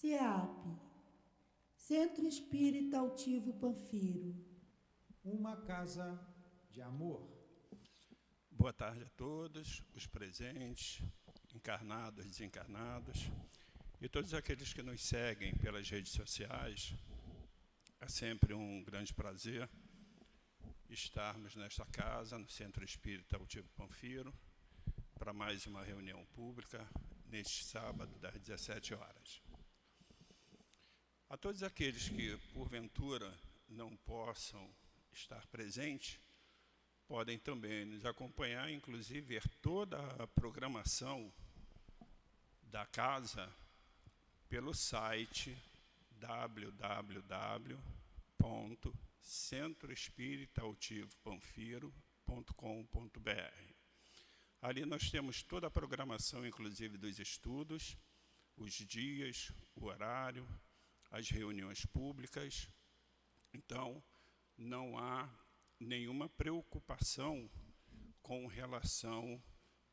CEAP, Centro Espírita Altivo Panfiro. Uma casa de amor. Boa tarde a todos, os presentes, encarnados, desencarnados, e todos aqueles que nos seguem pelas redes sociais. É sempre um grande prazer estarmos nesta casa, no Centro Espírita Altivo Panfiro, para mais uma reunião pública, neste sábado, das 17 horas. A todos aqueles que, porventura, não possam estar presentes, podem também nos acompanhar, inclusive ver toda a programação da casa pelo site www.centroespiritaativopanfiro.com.br. Ali nós temos toda a programação, inclusive dos estudos, os dias, o horário, as reuniões públicas. Então, não há nenhuma preocupação com relação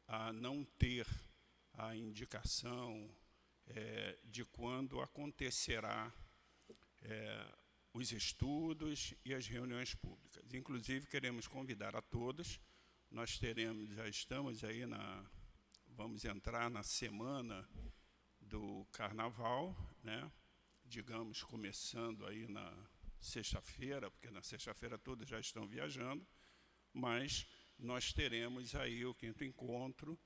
a não ter a indicação de quando acontecerá os estudos e as reuniões públicas. Inclusive, queremos convidar a todos. Nós já estamos aí vamos entrar na semana do Carnaval, né? Digamos, começando aí na sexta-feira, porque na sexta-feira todos já estão viajando, mas nós teremos aí o 5º encontro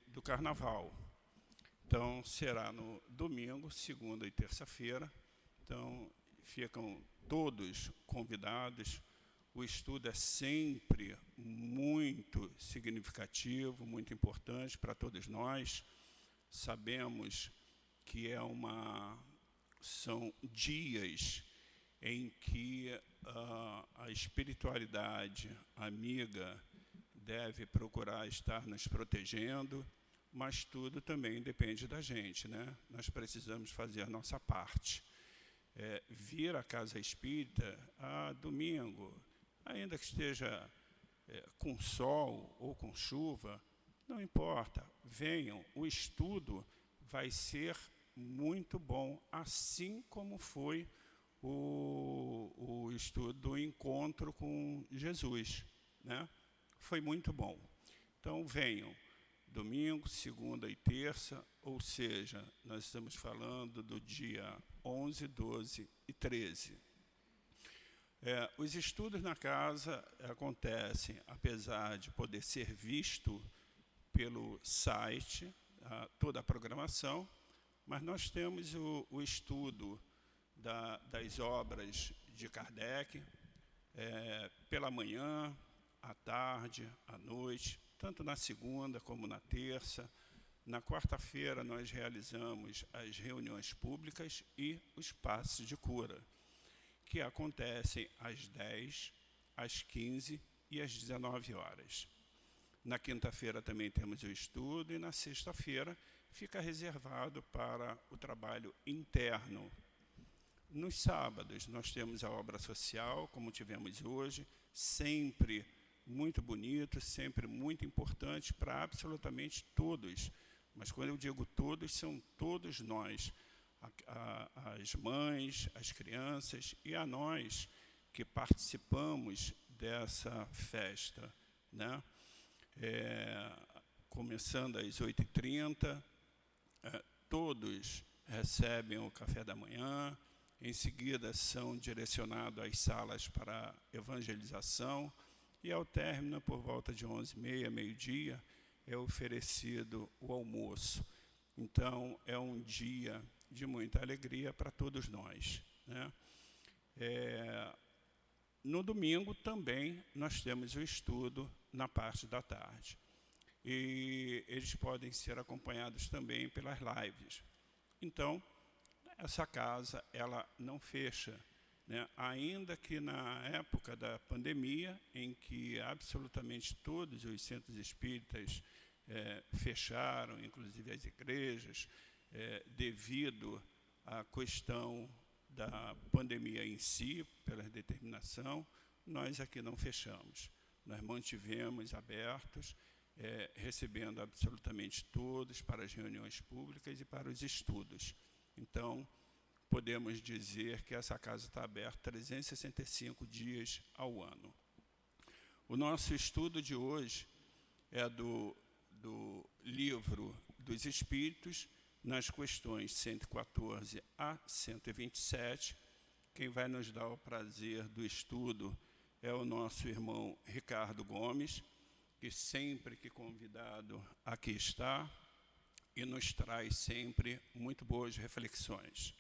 do Carnaval. Então, será no domingo, segunda e terça-feira. Então, ficam todos convidados. O estudo é sempre muito significativo, muito importante para todos nós. Sabemos que são dias em que a espiritualidade amiga deve procurar estar nos protegendo, mas tudo também depende da gente, né? Nós precisamos fazer a nossa parte. Vir à casa espírita domingo, ainda que esteja com sol ou com chuva, não importa, venham, o estudo vai ser muito bom, assim como foi o estudo do encontro com Jesus, né? Foi muito bom. Então, venham, domingo, segunda e terça, ou seja, nós estamos falando do dia 11, 12 e 13. Os estudos na casa acontecem, apesar de poder ser visto pelo site, toda a programação, mas nós temos o estudo das obras de Kardec, pela manhã, à tarde, à noite, tanto na segunda como na terça. Na quarta-feira nós realizamos as reuniões públicas e os passes de cura, que acontecem às 10, às 15 e às 19 horas. Na quinta-feira também temos o estudo e na sexta-feira fica reservado para o trabalho interno. Nos sábados nós temos a obra social, como tivemos hoje, sempre muito bonito, sempre muito importante para absolutamente todos. Mas quando eu digo todos, são todos nós, as mães, as crianças e a nós que participamos dessa festa, né? Começando às 8h30, todos recebem o café da manhã, em seguida são direcionados às salas para evangelização e ao término, por volta de 11h30, meio-dia, é oferecido o almoço. Então, é um dia de muita alegria para todos nós, né? No domingo também nós temos o estudo na parte da tarde. E eles podem ser acompanhados também pelas lives. Então, essa casa ela não fecha, né? Ainda que na época da pandemia, em que absolutamente todos os centros espíritas fecharam, inclusive as igrejas, devido à questão da pandemia em si, pela determinação, nós aqui não fechamos. Nós mantivemos abertos, recebendo absolutamente todos para as reuniões públicas e para os estudos. Então, podemos dizer que essa casa está aberta 365 dias ao ano. O nosso estudo de hoje é do livro dos Espíritos, nas questões 114 a 127. Quem vai nos dar o prazer do estudo é o nosso irmão Ricardo Gomes, que sempre que convidado aqui está e nos traz sempre muito boas reflexões.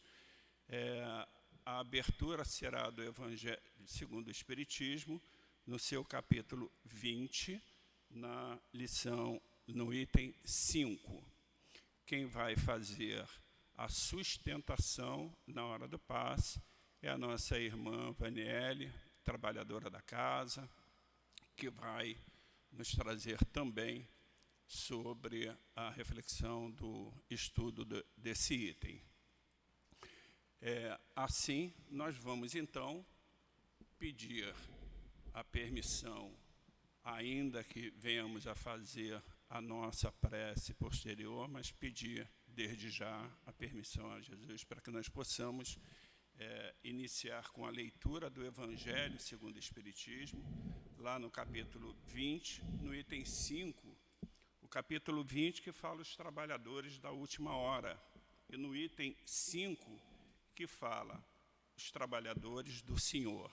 A abertura será do Evangelho segundo o Espiritismo, no seu capítulo 20, na lição, no item 5. Quem vai fazer a sustentação na hora do passe é a nossa irmã Vaniele, trabalhadora da casa, que vai nos trazer também sobre a reflexão do estudo desse item. Assim, nós vamos, então, pedir a permissão, ainda que venhamos a fazer a nossa prece posterior, mas pedir, desde já, a permissão a Jesus para que nós possamos iniciar com a leitura do Evangelho segundo o Espiritismo, lá no capítulo 20, no item 5, o capítulo 20 que fala os trabalhadores da última hora, e no item 5 que fala os trabalhadores do Senhor,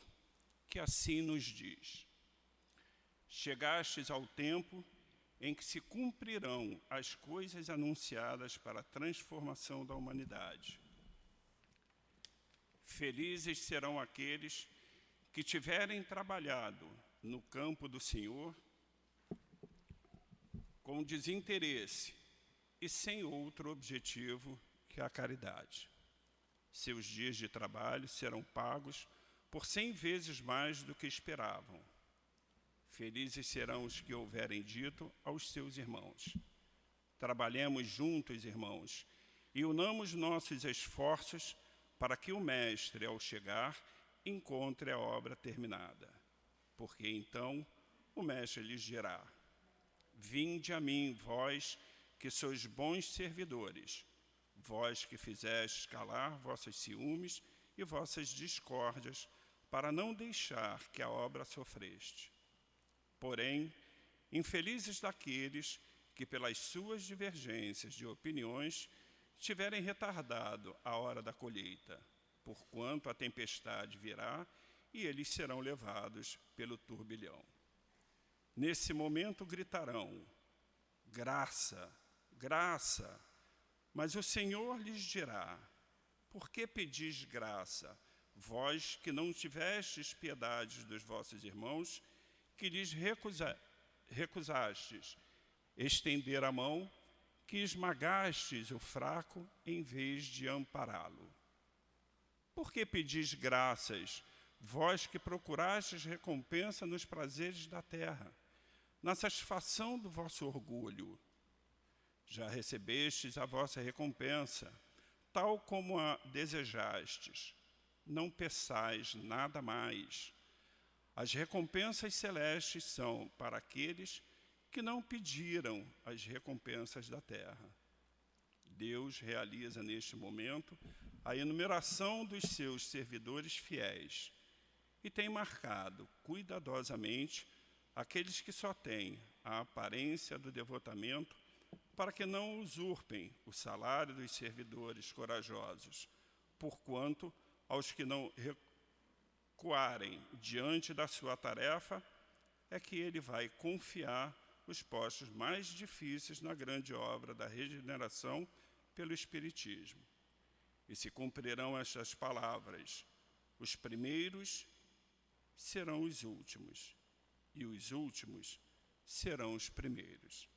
que assim nos diz: chegastes ao tempo em que se cumprirão as coisas anunciadas para a transformação da humanidade. Felizes serão aqueles que tiverem trabalhado no campo do Senhor com desinteresse e sem outro objetivo que a caridade. Seus dias de trabalho serão pagos por 100 vezes mais do que esperavam. Felizes serão os que houverem dito aos seus irmãos: trabalhemos juntos, irmãos, e unamos nossos esforços para que o Mestre, ao chegar, encontre a obra terminada. Porque então o Mestre lhes dirá: vinde a mim, vós que sois bons servidores, vós que fizestes calar vossos ciúmes e vossas discórdias, para não deixar que a obra sofreste. Porém, infelizes daqueles que, pelas suas divergências de opiniões, tiverem retardado a hora da colheita, porquanto a tempestade virá e eles serão levados pelo turbilhão. Nesse momento gritarão: graça, graça! Mas o Senhor lhes dirá: por que pedis graça, vós que não tivestes piedade dos vossos irmãos, que lhes recusastes estender a mão, que esmagastes o fraco em vez de ampará-lo? Por que pedis graças, vós que procurastes recompensa nos prazeres da terra, na satisfação do vosso orgulho? Já recebestes a vossa recompensa, tal como a desejastes. Não peçais nada mais. As recompensas celestes são para aqueles que não pediram as recompensas da terra. Deus realiza neste momento a enumeração dos seus servidores fiéis e tem marcado cuidadosamente aqueles que só têm a aparência do devotamento, para que não usurpem o salário dos servidores corajosos, porquanto aos que não recuarem diante da sua tarefa é que ele vai confiar os postos mais difíceis na grande obra da regeneração pelo Espiritismo. E se cumprirão estas palavras: os primeiros serão os últimos, e os últimos serão os primeiros.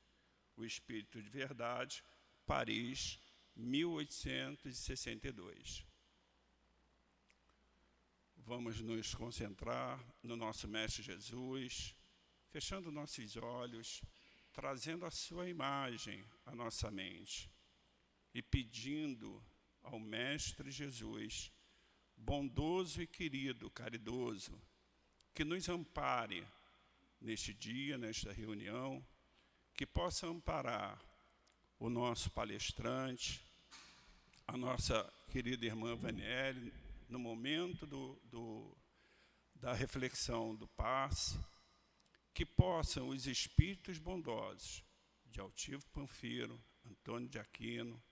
O Espírito de Verdade, Paris, 1862. Vamos nos concentrar no nosso Mestre Jesus, fechando nossos olhos, trazendo a sua imagem à nossa mente e pedindo ao Mestre Jesus, bondoso e querido, caridoso, que nos ampare neste dia, nesta reunião, que possa amparar o nosso palestrante, a nossa querida irmã Vaniele, no momento da reflexão do passe, que possam os espíritos bondosos de Altivo Panfiro, Antônio de Aquino,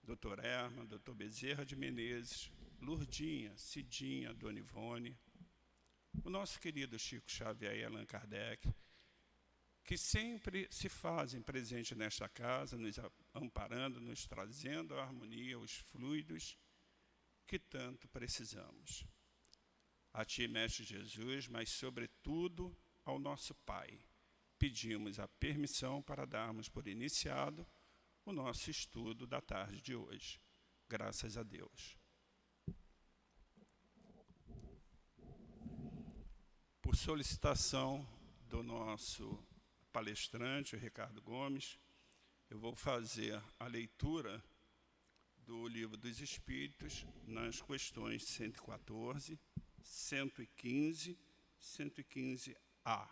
Dr. Herman, Dr. Bezerra de Menezes, Lurdinha, Cidinha, Dona Ivone, o nosso querido Chico Xavier e Allan Kardec, que sempre se fazem presente nesta casa, nos amparando, nos trazendo a harmonia, os fluidos que tanto precisamos. A Ti, Mestre Jesus, mas, sobretudo, ao nosso Pai, pedimos a permissão para darmos por iniciado o nosso estudo da tarde de hoje. Graças a Deus. Por solicitação do nosso palestrante, o Ricardo Gomes, eu vou fazer a leitura do Livro dos Espíritos nas questões 114, 115, 115A.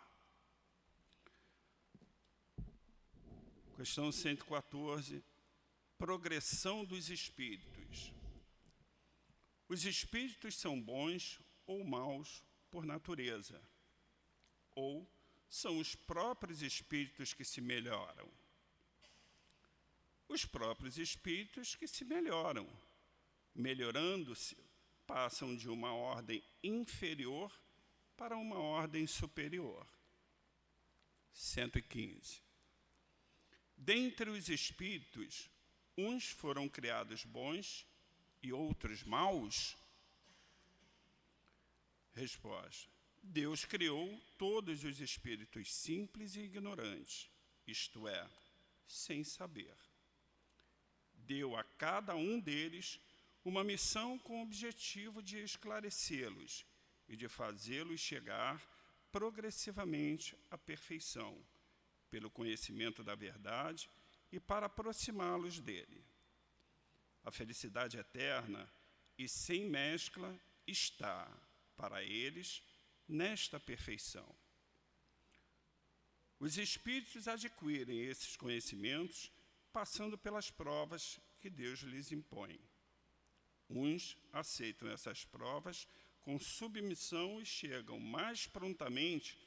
Questão 114, progressão dos espíritos. Os espíritos são bons ou maus por natureza, ou são os próprios espíritos que se melhoram? Os próprios espíritos que se melhoram. Melhorando-se, passam de uma ordem inferior para uma ordem superior. 115. Dentre os espíritos, uns foram criados bons e outros maus? Resposta: Deus criou todos os espíritos simples e ignorantes, isto é, sem saber. Deu a cada um deles uma missão com o objetivo de esclarecê-los e de fazê-los chegar progressivamente à perfeição, pelo conhecimento da verdade e para aproximá-los dele. A felicidade eterna e sem mescla está, para eles, nesta perfeição. Os espíritos adquirem esses conhecimentos passando pelas provas que Deus lhes impõe. Uns aceitam essas provas com submissão e chegam mais prontamente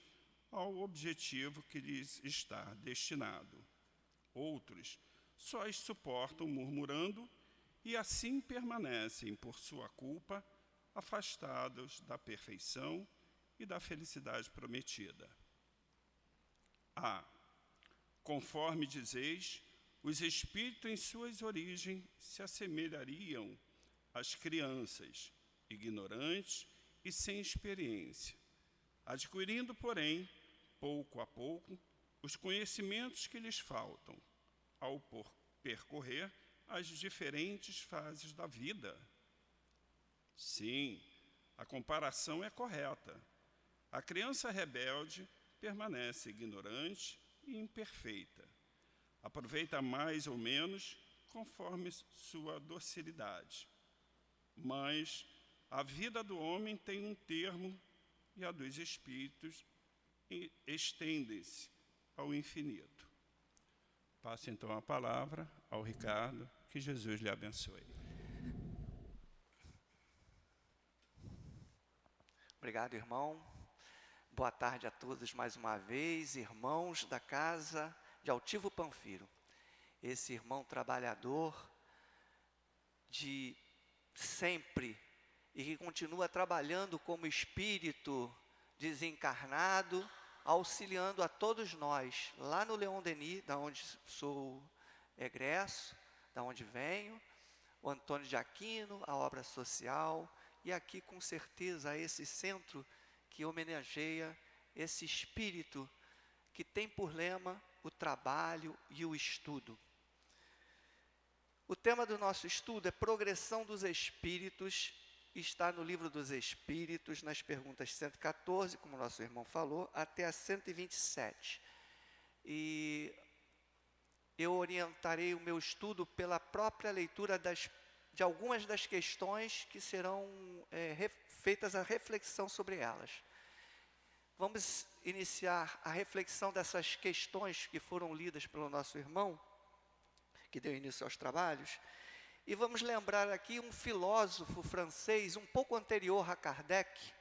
ao objetivo que lhes está destinado. Outros só as suportam murmurando e assim permanecem, por sua culpa, afastados da perfeição e da felicidade prometida. A. Conforme dizeis, os espíritos em suas origens se assemelhariam às crianças, ignorantes e sem experiência, adquirindo, porém, pouco a pouco, os conhecimentos que lhes faltam, ao percorrer as diferentes fases da vida. Sim, a comparação é correta. A criança rebelde permanece ignorante e imperfeita. Aproveita mais ou menos conforme sua docilidade. Mas a vida do homem tem um termo e a dos espíritos estende-se ao infinito. Passo então a palavra ao Ricardo, que Jesus lhe abençoe. Obrigado, irmão. Boa tarde a todos mais uma vez, irmãos da casa de Altivo Panfiro. Esse irmão trabalhador de sempre e que continua trabalhando como espírito desencarnado, auxiliando a todos nós, lá no Leon Denis, da onde sou egresso, da onde venho, o Antônio de Aquino, a obra social, e aqui com certeza esse centro que homenageia esse espírito que tem por lema o trabalho e o estudo. O tema do nosso estudo é progressão dos espíritos, está no Livro dos Espíritos, nas perguntas 114, como nosso irmão falou, até a 127. E eu orientarei o meu estudo pela própria leitura de algumas das questões que serão feitas a reflexão sobre elas. Vamos iniciar a reflexão dessas questões que foram lidas pelo nosso irmão, que deu início aos trabalhos, E vamos lembrar aqui um filósofo francês, um pouco anterior a Kardec.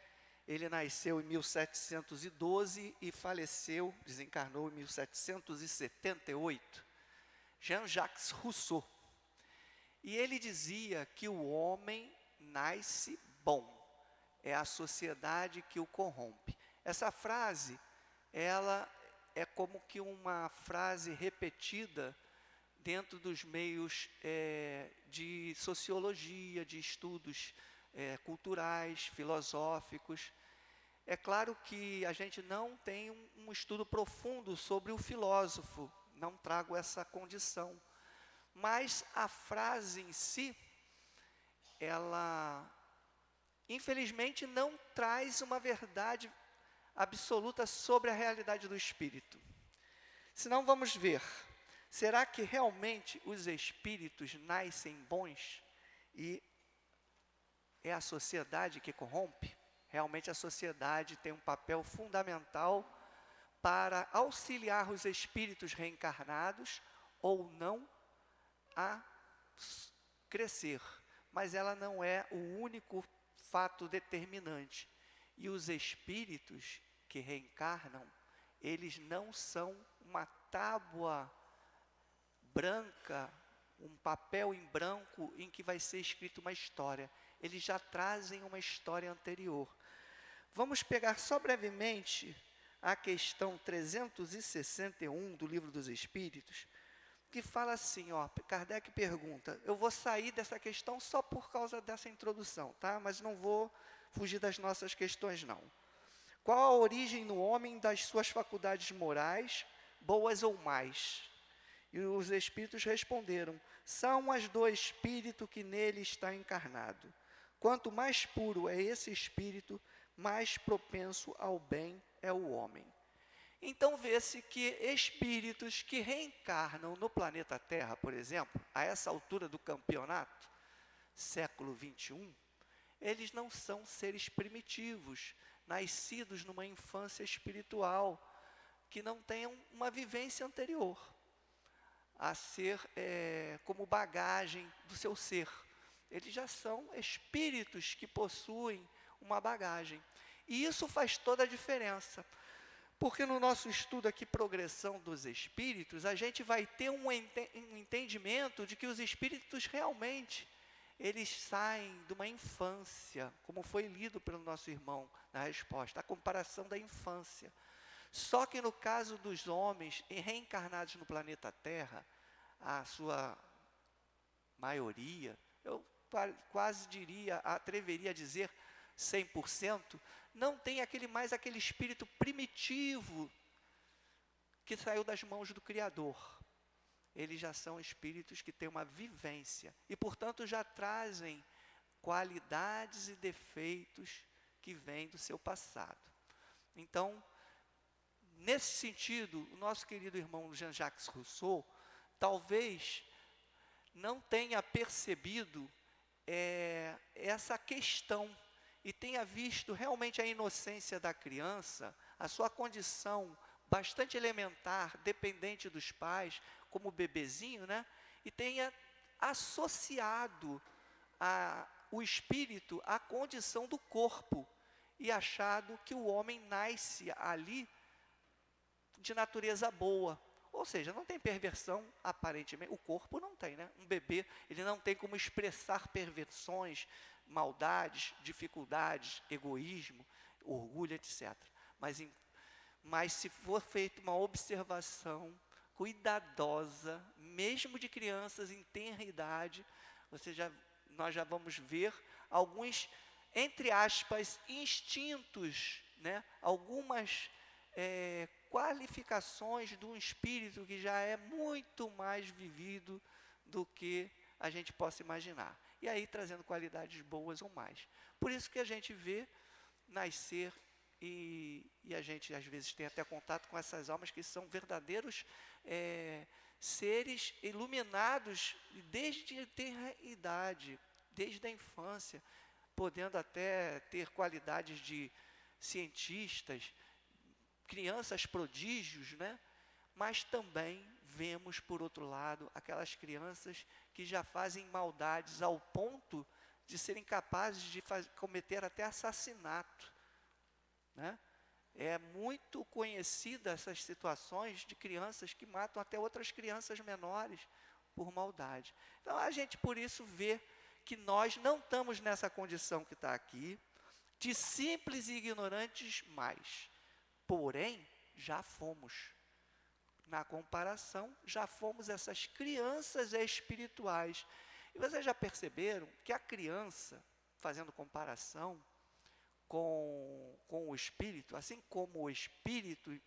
Ele nasceu em 1712 e faleceu, desencarnou em 1778. Jean-Jacques Rousseau. E ele dizia que o homem nasce bom, é a sociedade que o corrompe. Essa frase, ela é como que uma frase repetida dentro dos meios de sociologia, de estudos culturais, filosóficos. É claro que a gente não tem um estudo profundo sobre o filósofo, não trago essa condição. Mas a frase em si, ela, infelizmente, não traz uma verdade absoluta sobre a realidade do espírito. Senão vamos ver, será que realmente os espíritos nascem bons e é a sociedade que corrompe? Realmente a sociedade tem um papel fundamental para auxiliar os espíritos reencarnados ou não a crescer, mas ela não é o único fato determinante. E os espíritos que reencarnam, eles não são uma tábua branca, um papel em branco em que vai ser escrita uma história. Eles já trazem uma história anterior. Vamos pegar só brevemente a questão 361 do Livro dos Espíritos, que fala assim, Kardec pergunta, eu vou sair dessa questão só por causa dessa introdução, tá? Mas não vou fugir das nossas questões, não. Qual a origem no homem das suas faculdades morais, boas ou más? E os espíritos responderam, são as do espírito que nele está encarnado. Quanto mais puro é esse espírito, mais propenso ao bem é o homem. Então vê-se que espíritos que reencarnam no planeta Terra, por exemplo, a essa altura do campeonato, século 21, eles não são seres primitivos, nascidos numa infância espiritual, que não tenham uma vivência anterior a ser como bagagem do seu ser. Eles já são espíritos que possuem uma bagagem. E isso faz toda a diferença. Porque no nosso estudo aqui, Progressão dos Espíritos, a gente vai ter um entendimento de que os espíritos realmente, eles saem de uma infância, como foi lido pelo nosso irmão na resposta, a comparação da infância. Só que no caso dos homens reencarnados no planeta Terra, a sua maioria, eu quase atreveria a dizer 100%, não tem mais aquele espírito primitivo que saiu das mãos do Criador. Eles já são espíritos que têm uma vivência e, portanto, já trazem qualidades e defeitos que vêm do seu passado. Então, nesse sentido, o nosso querido irmão Jean-Jacques Rousseau talvez não tenha percebido essa questão e tenha visto realmente a inocência da criança, a sua condição bastante elementar, dependente dos pais, como bebezinho, né? E tenha associado o espírito à condição do corpo e achado que o homem nasce ali de natureza boa. Ou seja, não tem perversão, aparentemente. O corpo não tem, né? Um bebê, ele não tem como expressar perversões, maldades, dificuldades, egoísmo, orgulho, etc. Mas se for feita uma observação cuidadosa, mesmo de crianças em tenra idade, nós já vamos ver alguns, entre aspas, instintos, né? Algumas qualificações de um espírito que já é muito mais vivido do que a gente possa imaginar. E aí trazendo qualidades boas ou mais. Por isso que a gente vê nascer e a gente às vezes tem até contato com essas almas que são verdadeiros seres iluminados desde ter idade, desde a infância, podendo até ter qualidades de cientistas, crianças prodígios, né? mas também vemos, por outro lado, aquelas crianças que já fazem maldades ao ponto de serem capazes de cometer até assassinato, né? É muito conhecida essas situações de crianças que matam até outras crianças menores por maldade. Então, a gente, por isso, vê que nós não estamos nessa condição que está aqui, de simples e ignorantes mais. Porém, já fomos. Na comparação, já fomos essas crianças espirituais. E vocês já perceberam que a criança, fazendo comparação com o espírito, assim como o espírito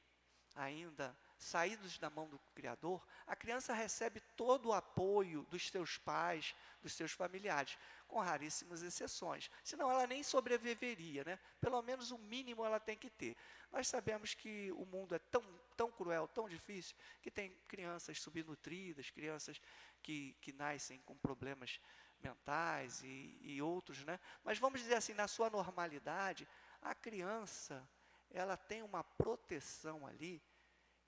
ainda saídos da mão do Criador, a criança recebe todo o apoio dos seus pais, dos seus familiares, com raríssimas exceções. Senão ela nem sobreviveria, né? Pelo menos o mínimo ela tem que ter. Nós sabemos que o mundo é tão cruel, tão difícil, que tem crianças subnutridas, crianças que nascem com problemas mentais e outros, né? Mas vamos dizer assim, na sua normalidade, a criança, ela tem uma proteção ali,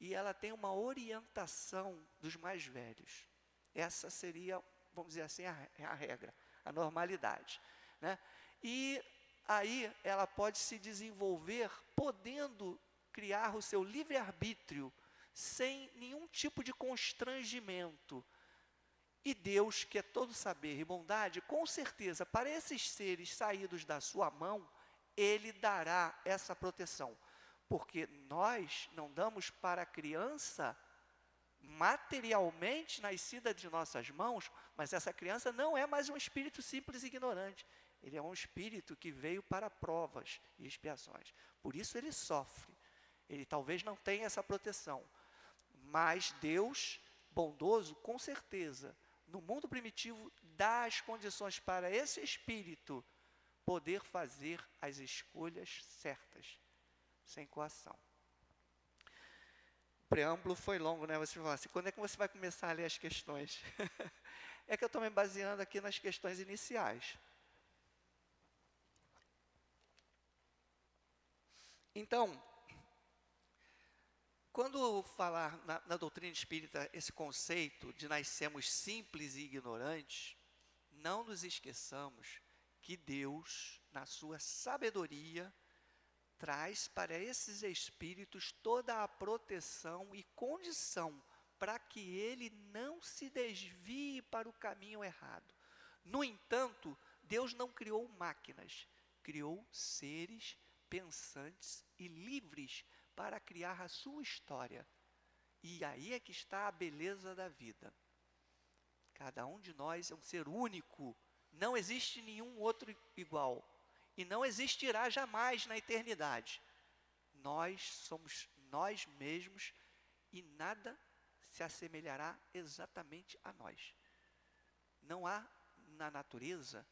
e ela tem uma orientação dos mais velhos. Essa seria, vamos dizer assim, a regra, a normalidade, né? E aí ela pode se desenvolver podendo criar o seu livre-arbítrio sem nenhum tipo de constrangimento. E Deus, que é todo saber e bondade, com certeza, para esses seres saídos da sua mão, Ele dará essa proteção. Porque nós não damos para a criança materialmente nascida de nossas mãos, mas essa criança não é mais um espírito simples e ignorante. Ele é um espírito que veio para provas e expiações. Por isso ele sofre. Ele talvez não tenha essa proteção. Mas Deus, bondoso, com certeza, no mundo primitivo, dá as condições para esse espírito poder fazer as escolhas certas, sem coação. O preâmbulo foi longo, né? Você fala assim, quando é que você vai começar a ler as questões? É que eu estou me baseando aqui nas questões iniciais. Então, quando falar na doutrina espírita esse conceito de nascemos simples e ignorantes, não nos esqueçamos que Deus, na sua sabedoria, traz para esses espíritos toda a proteção e condição para que ele não se desvie para o caminho errado. No entanto, Deus não criou máquinas, criou seres pensantes e livres para criar a sua história. E aí é que está a beleza da vida. Cada um de nós é um ser único, não existe nenhum outro igual. E não existirá jamais na eternidade. Nós somos nós mesmos e nada se assemelhará exatamente a nós. Não há na natureza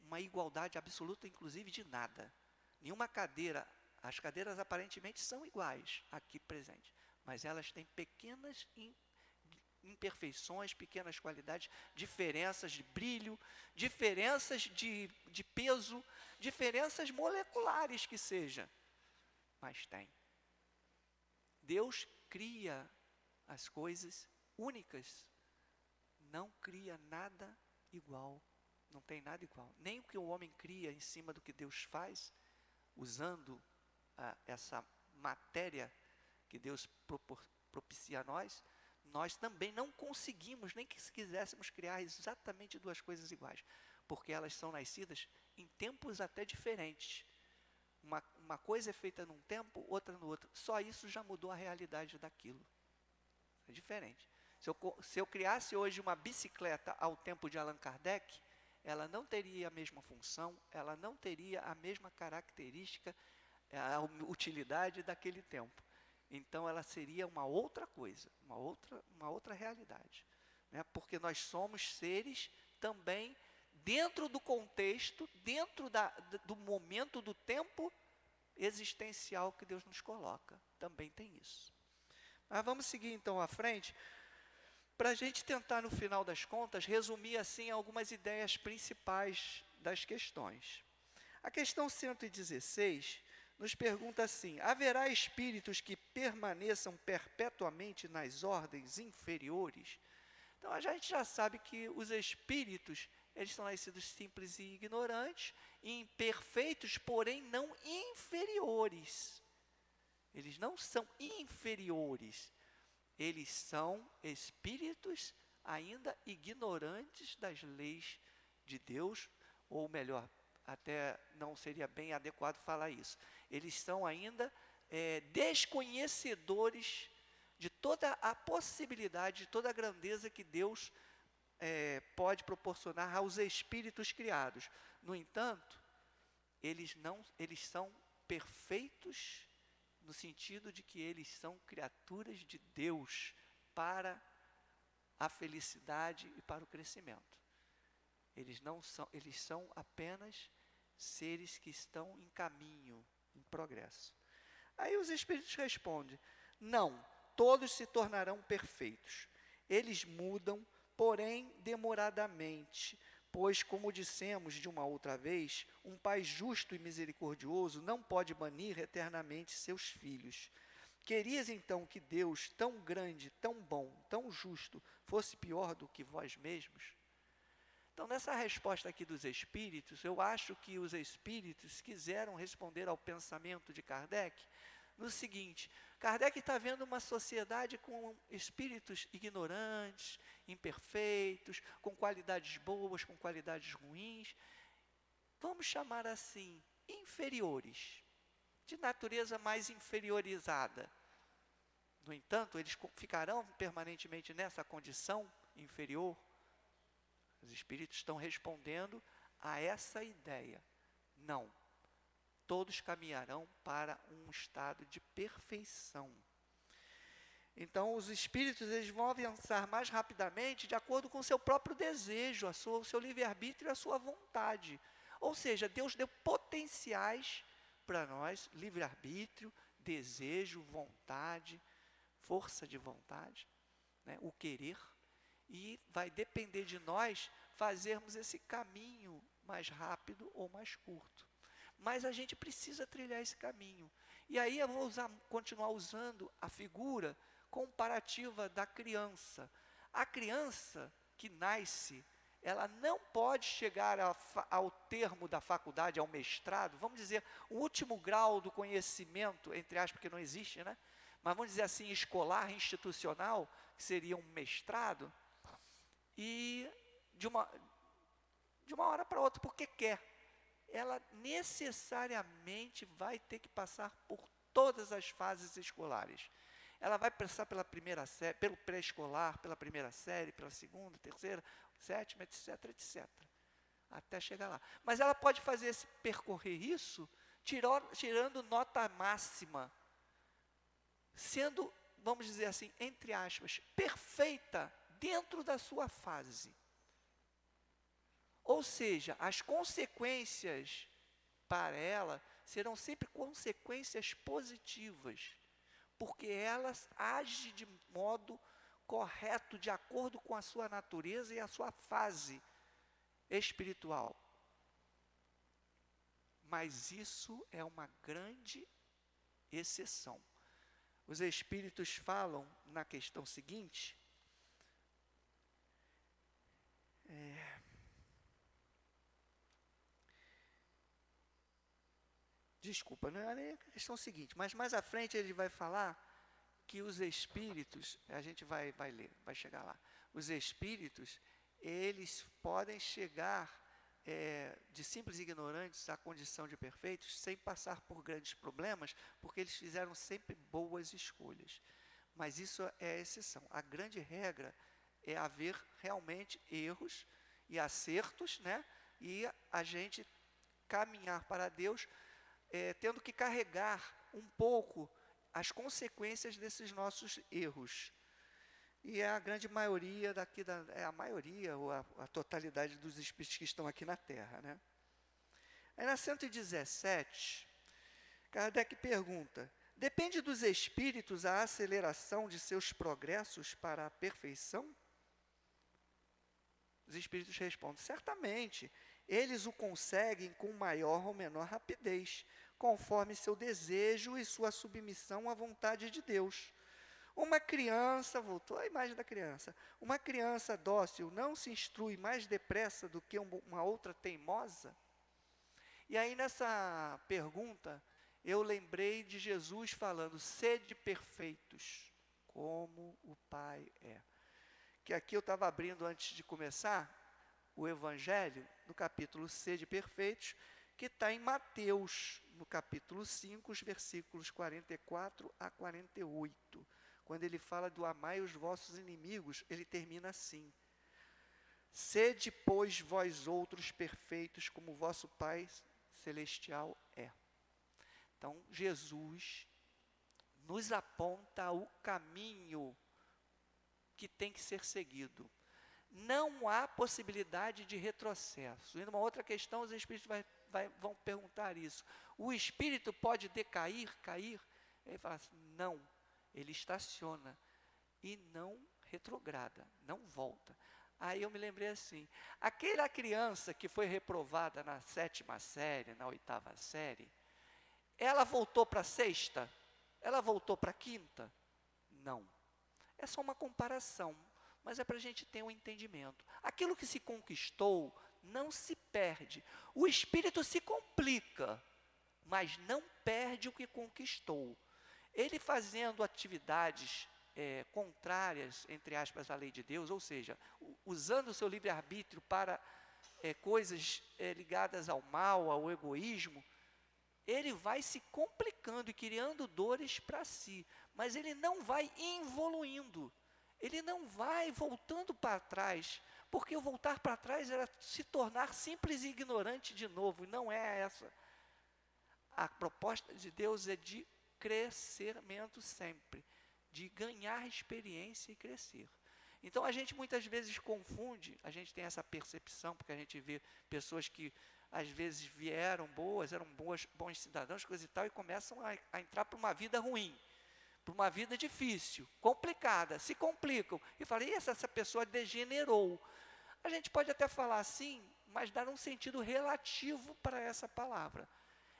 uma igualdade absoluta, inclusive de nada. Nenhuma cadeira, as cadeiras aparentemente são iguais aqui presentes, mas elas têm pequenas imperfeições, pequenas qualidades, diferenças de brilho, diferenças de peso, diferenças moleculares que seja, mas tem. Deus cria as coisas únicas, não cria nada igual, não tem nada igual. Nem o que o homem cria em cima do que Deus faz, usando essa matéria que Deus propicia a nós também não conseguimos, nem que se quiséssemos criar exatamente duas coisas iguais, porque elas são nascidas em tempos até diferentes. Uma coisa é feita num tempo, outra no outro. Só isso já mudou a realidade daquilo. É diferente. Se eu criasse hoje uma bicicleta ao tempo de Allan Kardec, ela não teria a mesma função, ela não teria a mesma característica, a utilidade daquele tempo. Então ela seria uma outra coisa, uma outra realidade, né? Porque nós somos seres também dentro do contexto, dentro do momento do tempo existencial que Deus nos coloca. Também tem isso. Mas vamos seguir então à frente, para a gente tentar no final das contas resumir assim algumas ideias principais das questões. A questão 116 nos pergunta assim: haverá espíritos que permaneçam perpetuamente nas ordens inferiores? Então, a gente já sabe que os espíritos, eles são nascidos simples e ignorantes, imperfeitos, porém não inferiores. Eles não são inferiores. Eles são espíritos ainda ignorantes das leis de Deus, ou melhor, até não seria bem adequado falar isso. Eles são ainda desconhecedores de toda a possibilidade, de toda a grandeza que Deus pode proporcionar aos espíritos criados. No entanto, eles são perfeitos no sentido de que eles são criaturas de Deus para a felicidade e para o crescimento. Eles são apenas seres que estão em caminho, em progresso. Aí os espíritos respondem: não, todos se tornarão perfeitos. Eles mudam, porém demoradamente, pois, como dissemos de uma outra vez, um pai justo e misericordioso não pode banir eternamente seus filhos. Querias então que Deus, tão grande, tão bom, tão justo, fosse pior do que vós mesmos? Então, nessa resposta aqui dos espíritos, eu acho que os espíritos quiseram responder ao pensamento de Kardec no seguinte: Kardec está vendo uma sociedade com espíritos ignorantes, imperfeitos, com qualidades boas, com qualidades ruins, vamos chamar assim, inferiores, de natureza mais inferiorizada. No entanto, eles ficarão permanentemente nessa condição inferior? Os espíritos estão respondendo a essa ideia. Não. Todos caminharão para um estado de perfeição. Então, os espíritos eles vão avançar mais rapidamente de acordo com o seu próprio desejo, o seu livre-arbítrio e a sua vontade. Ou seja, Deus deu potenciais para nós, livre-arbítrio, desejo, vontade, força de vontade, né, o querer. E vai depender de nós fazermos esse caminho mais rápido ou mais curto. Mas a gente precisa trilhar esse caminho. E aí eu vou continuar usando a figura comparativa da criança. A criança que nasce, ela não pode chegar ao termo da faculdade, ao mestrado, vamos dizer, o último grau do conhecimento, entre aspas, porque não existe, né? Mas vamos dizer assim, escolar, institucional, que seria um mestrado, e de uma hora para outra, porque quer. Ela necessariamente vai ter que passar por todas as fases escolares. Ela vai passar pela primeira série, pelo pré-escolar, pela primeira série, pela segunda, terceira, sétima, etc, etc. Até chegar lá. Mas ela pode percorrer isso, tirando nota máxima, sendo, vamos dizer assim, entre aspas, perfeita dentro da sua fase. Ou seja, as consequências para ela serão sempre consequências positivas, porque elas agem de modo correto, de acordo com a sua natureza e a sua fase espiritual. Mas isso é uma grande exceção. Os espíritos falam na questão seguinte, desculpa, não é nem a questão seguinte, mas mais à frente ele vai falar que os espíritos, a gente vai ler, vai chegar lá. Os espíritos, eles podem chegar de simples ignorantes à condição de perfeitos sem passar por grandes problemas, porque eles fizeram sempre boas escolhas. Mas isso é a exceção. A grande regra é haver realmente erros e acertos, né? E a gente caminhar para Deus tendo que carregar um pouco as consequências desses nossos erros. E é a grande maioria a maioria ou a totalidade dos espíritos que estão aqui na Terra, né? Aí na 117, Kardec pergunta: depende dos espíritos a aceleração de seus progressos para a perfeição? Os espíritos respondem: certamente, eles o conseguem com maior ou menor rapidez, conforme seu desejo e sua submissão à vontade de Deus. Uma criança, voltou a imagem da criança, uma criança dócil não se instrui mais depressa do que uma outra teimosa? E aí nessa pergunta, eu lembrei de Jesus falando, sede perfeitos, como o Pai é. Que aqui eu estava abrindo antes de começar o Evangelho, no capítulo sede perfeitos, que está em Mateus, no capítulo 5, os versículos 44 a 48. Quando ele fala do amai os vossos inimigos, ele termina assim. Sede, pois, vós outros perfeitos, como vosso Pai Celestial é. Então, Jesus nos aponta o caminho que tem que ser seguido. Não há possibilidade de retrocesso. E numa outra questão, os espíritos vão perguntar isso. O espírito pode decair, cair? Ele fala assim, não. Ele estaciona e não retrograda, não volta. Aí eu me lembrei assim, aquela criança que foi reprovada na 7ª série, na 8ª série, ela voltou para a 6ª? Ela voltou para a 5ª? Não. É só uma comparação, mas é para a gente ter um entendimento. Aquilo que se conquistou não se perde. O espírito se complica, mas não perde o que conquistou. Ele fazendo atividades contrárias, entre aspas, à lei de Deus, ou seja, usando o seu livre-arbítrio para coisas ligadas ao mal, ao egoísmo, ele vai se complicando e criando dores para si, mas ele não vai evoluindo, ele não vai voltando para trás, porque o voltar para trás era se tornar simples e ignorante de novo, e não é essa. A proposta de Deus é de crescimento sempre, de ganhar experiência e crescer. Então a gente muitas vezes confunde, a gente tem essa percepção, porque a gente vê pessoas que às vezes vieram boas, eram bons cidadãos, coisa e tal, e começam a entrar para uma vida ruim, para uma vida difícil, complicada, se complicam, e falam, essa pessoa degenerou. A gente pode até falar assim, mas dar um sentido relativo para essa palavra.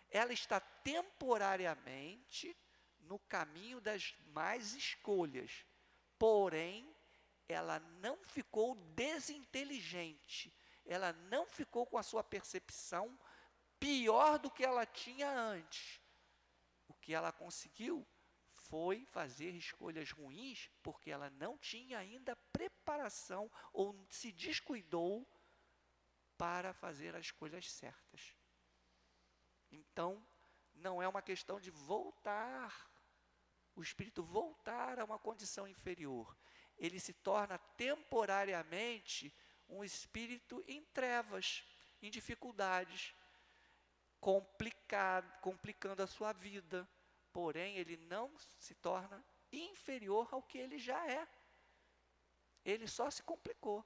Ela está temporariamente no caminho das más escolhas, porém, ela não ficou desinteligente, ela não ficou com a sua percepção pior do que ela tinha antes. O que ela conseguiu foi fazer escolhas ruins, porque ela não tinha ainda preparação ou se descuidou para fazer as escolhas certas. Então, não é uma questão de voltar, o espírito voltar a uma condição inferior. Ele se torna temporariamente um espírito em trevas, em dificuldades, complicando a sua vida. Porém, ele não se torna inferior ao que ele já é. Ele só se complicou.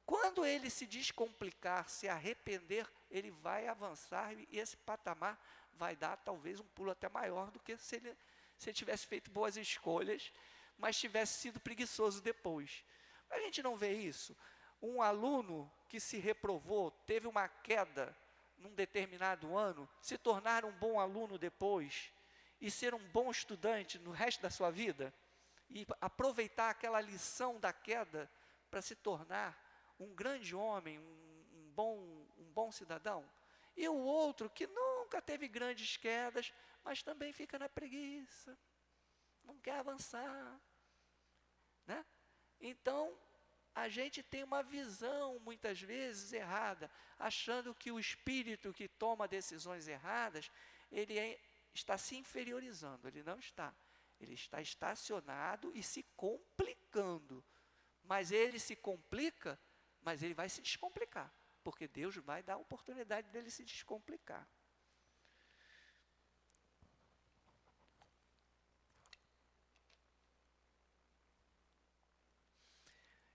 Quando ele se descomplicar, se arrepender, ele vai avançar e esse patamar vai dar talvez um pulo até maior do que se ele tivesse feito boas escolhas, mas tivesse sido preguiçoso depois. A gente não vê isso. Um aluno que se reprovou, teve uma queda num determinado ano, se tornar um bom aluno depois e ser um bom estudante no resto da sua vida e aproveitar aquela lição da queda para se tornar um grande homem, um bom cidadão. E o outro que nunca teve grandes quedas, mas também fica na preguiça, não quer avançar, né? Então, a gente tem uma visão, muitas vezes, errada, achando que o espírito que toma decisões erradas, ele está se inferiorizando. Ele não está. Ele está estacionado e se complicando. Mas ele se complica, mas ele vai se descomplicar, porque Deus vai dar a oportunidade dele se descomplicar.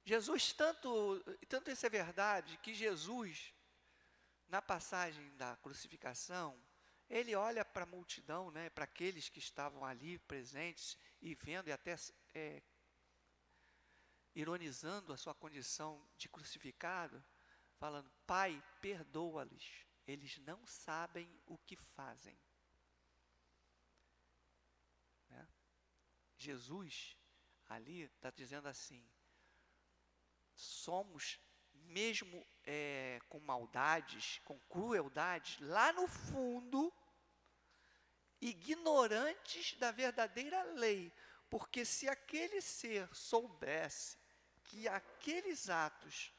Jesus, tanto isso é verdade, que Jesus, na passagem da crucificação, ele olha para a multidão, né, para aqueles que estavam ali presentes e vendo e até ironizando a sua condição de crucificado, falando, Pai, perdoa-lhes, eles não sabem o que fazem. Jesus ali está dizendo assim, somos mesmo com maldades, com crueldades, lá no fundo, ignorantes da verdadeira lei, porque se aquele ser soubesse que aqueles atos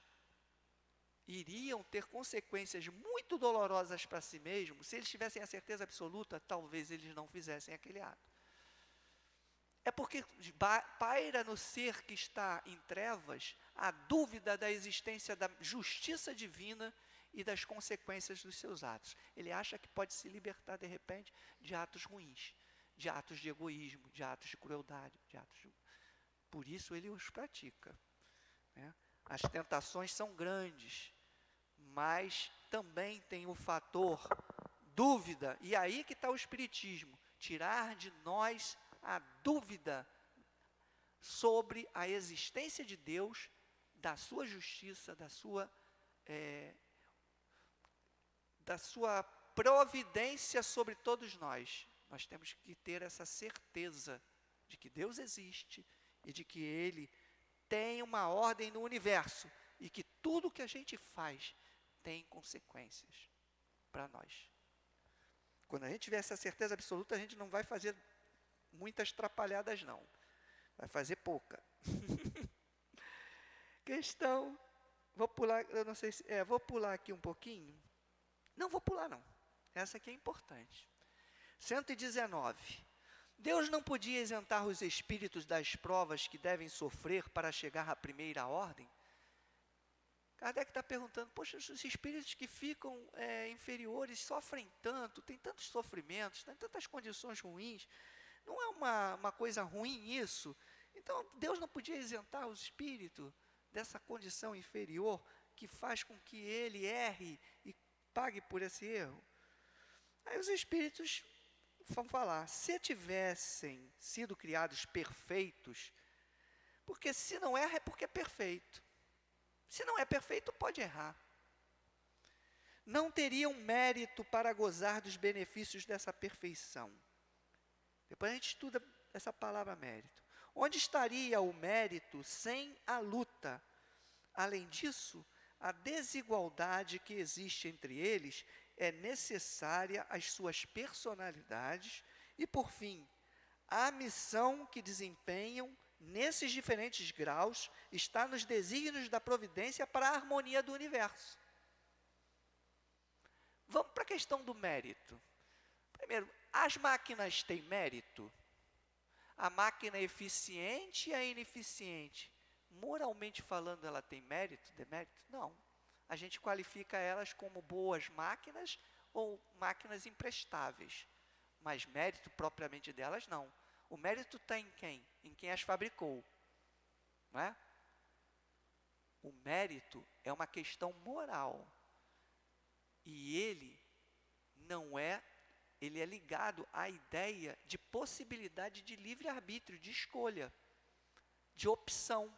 iriam ter consequências muito dolorosas para si mesmo, se eles tivessem a certeza absoluta, talvez eles não fizessem aquele ato. É porque paira no ser que está em trevas a dúvida da existência da justiça divina e das consequências dos seus atos. Ele acha que pode se libertar de repente de atos ruins, de atos de egoísmo, de atos de crueldade, por isso ele os pratica, né? As tentações são grandes, mas também tem o fator dúvida, e aí que está o Espiritismo, tirar de nós a dúvida sobre a existência de Deus, da sua justiça, da sua providência sobre todos nós. Nós temos que ter essa certeza de que Deus existe e de que Ele tem uma ordem no universo e que tudo que a gente faz tem consequências para nós. Quando a gente tiver essa certeza absoluta, a gente não vai fazer muitas trapalhadas não, vai fazer pouca. Questão, vou pular, eu não sei se, vou pular aqui um pouquinho, não vou pular não, essa aqui é importante. 119, Deus não podia isentar os espíritos das provas que devem sofrer para chegar à primeira ordem? Kardec está perguntando, poxa, os espíritos que ficam inferiores sofrem tanto, tem tantos sofrimentos, tem tantas condições ruins, não é uma coisa ruim isso? Então, Deus não podia isentar o espírito dessa condição inferior que faz com que ele erre e pague por esse erro? Aí os espíritos vão falar, se tivessem sido criados perfeitos, porque se não erra é porque é perfeito. Se não é perfeito, pode errar. Não teriam mérito para gozar dos benefícios dessa perfeição. Depois a gente estuda essa palavra mérito. Onde estaria o mérito sem a luta? Além disso, a desigualdade que existe entre eles é necessária às suas personalidades e, por fim, a missão que desempenham nesses diferentes graus está nos desígnios da providência para a harmonia do universo. Vamos para a questão do mérito. Primeiro, as máquinas têm mérito? A máquina é eficiente e a ineficiente, moralmente falando, ela tem mérito, demérito? Não. A gente qualifica elas como boas máquinas ou máquinas imprestáveis, mas mérito propriamente delas, não. O mérito está em quem? Em quem as fabricou, não é? O mérito é uma questão moral, e ele é ligado à ideia de possibilidade de livre-arbítrio, de escolha, de opção.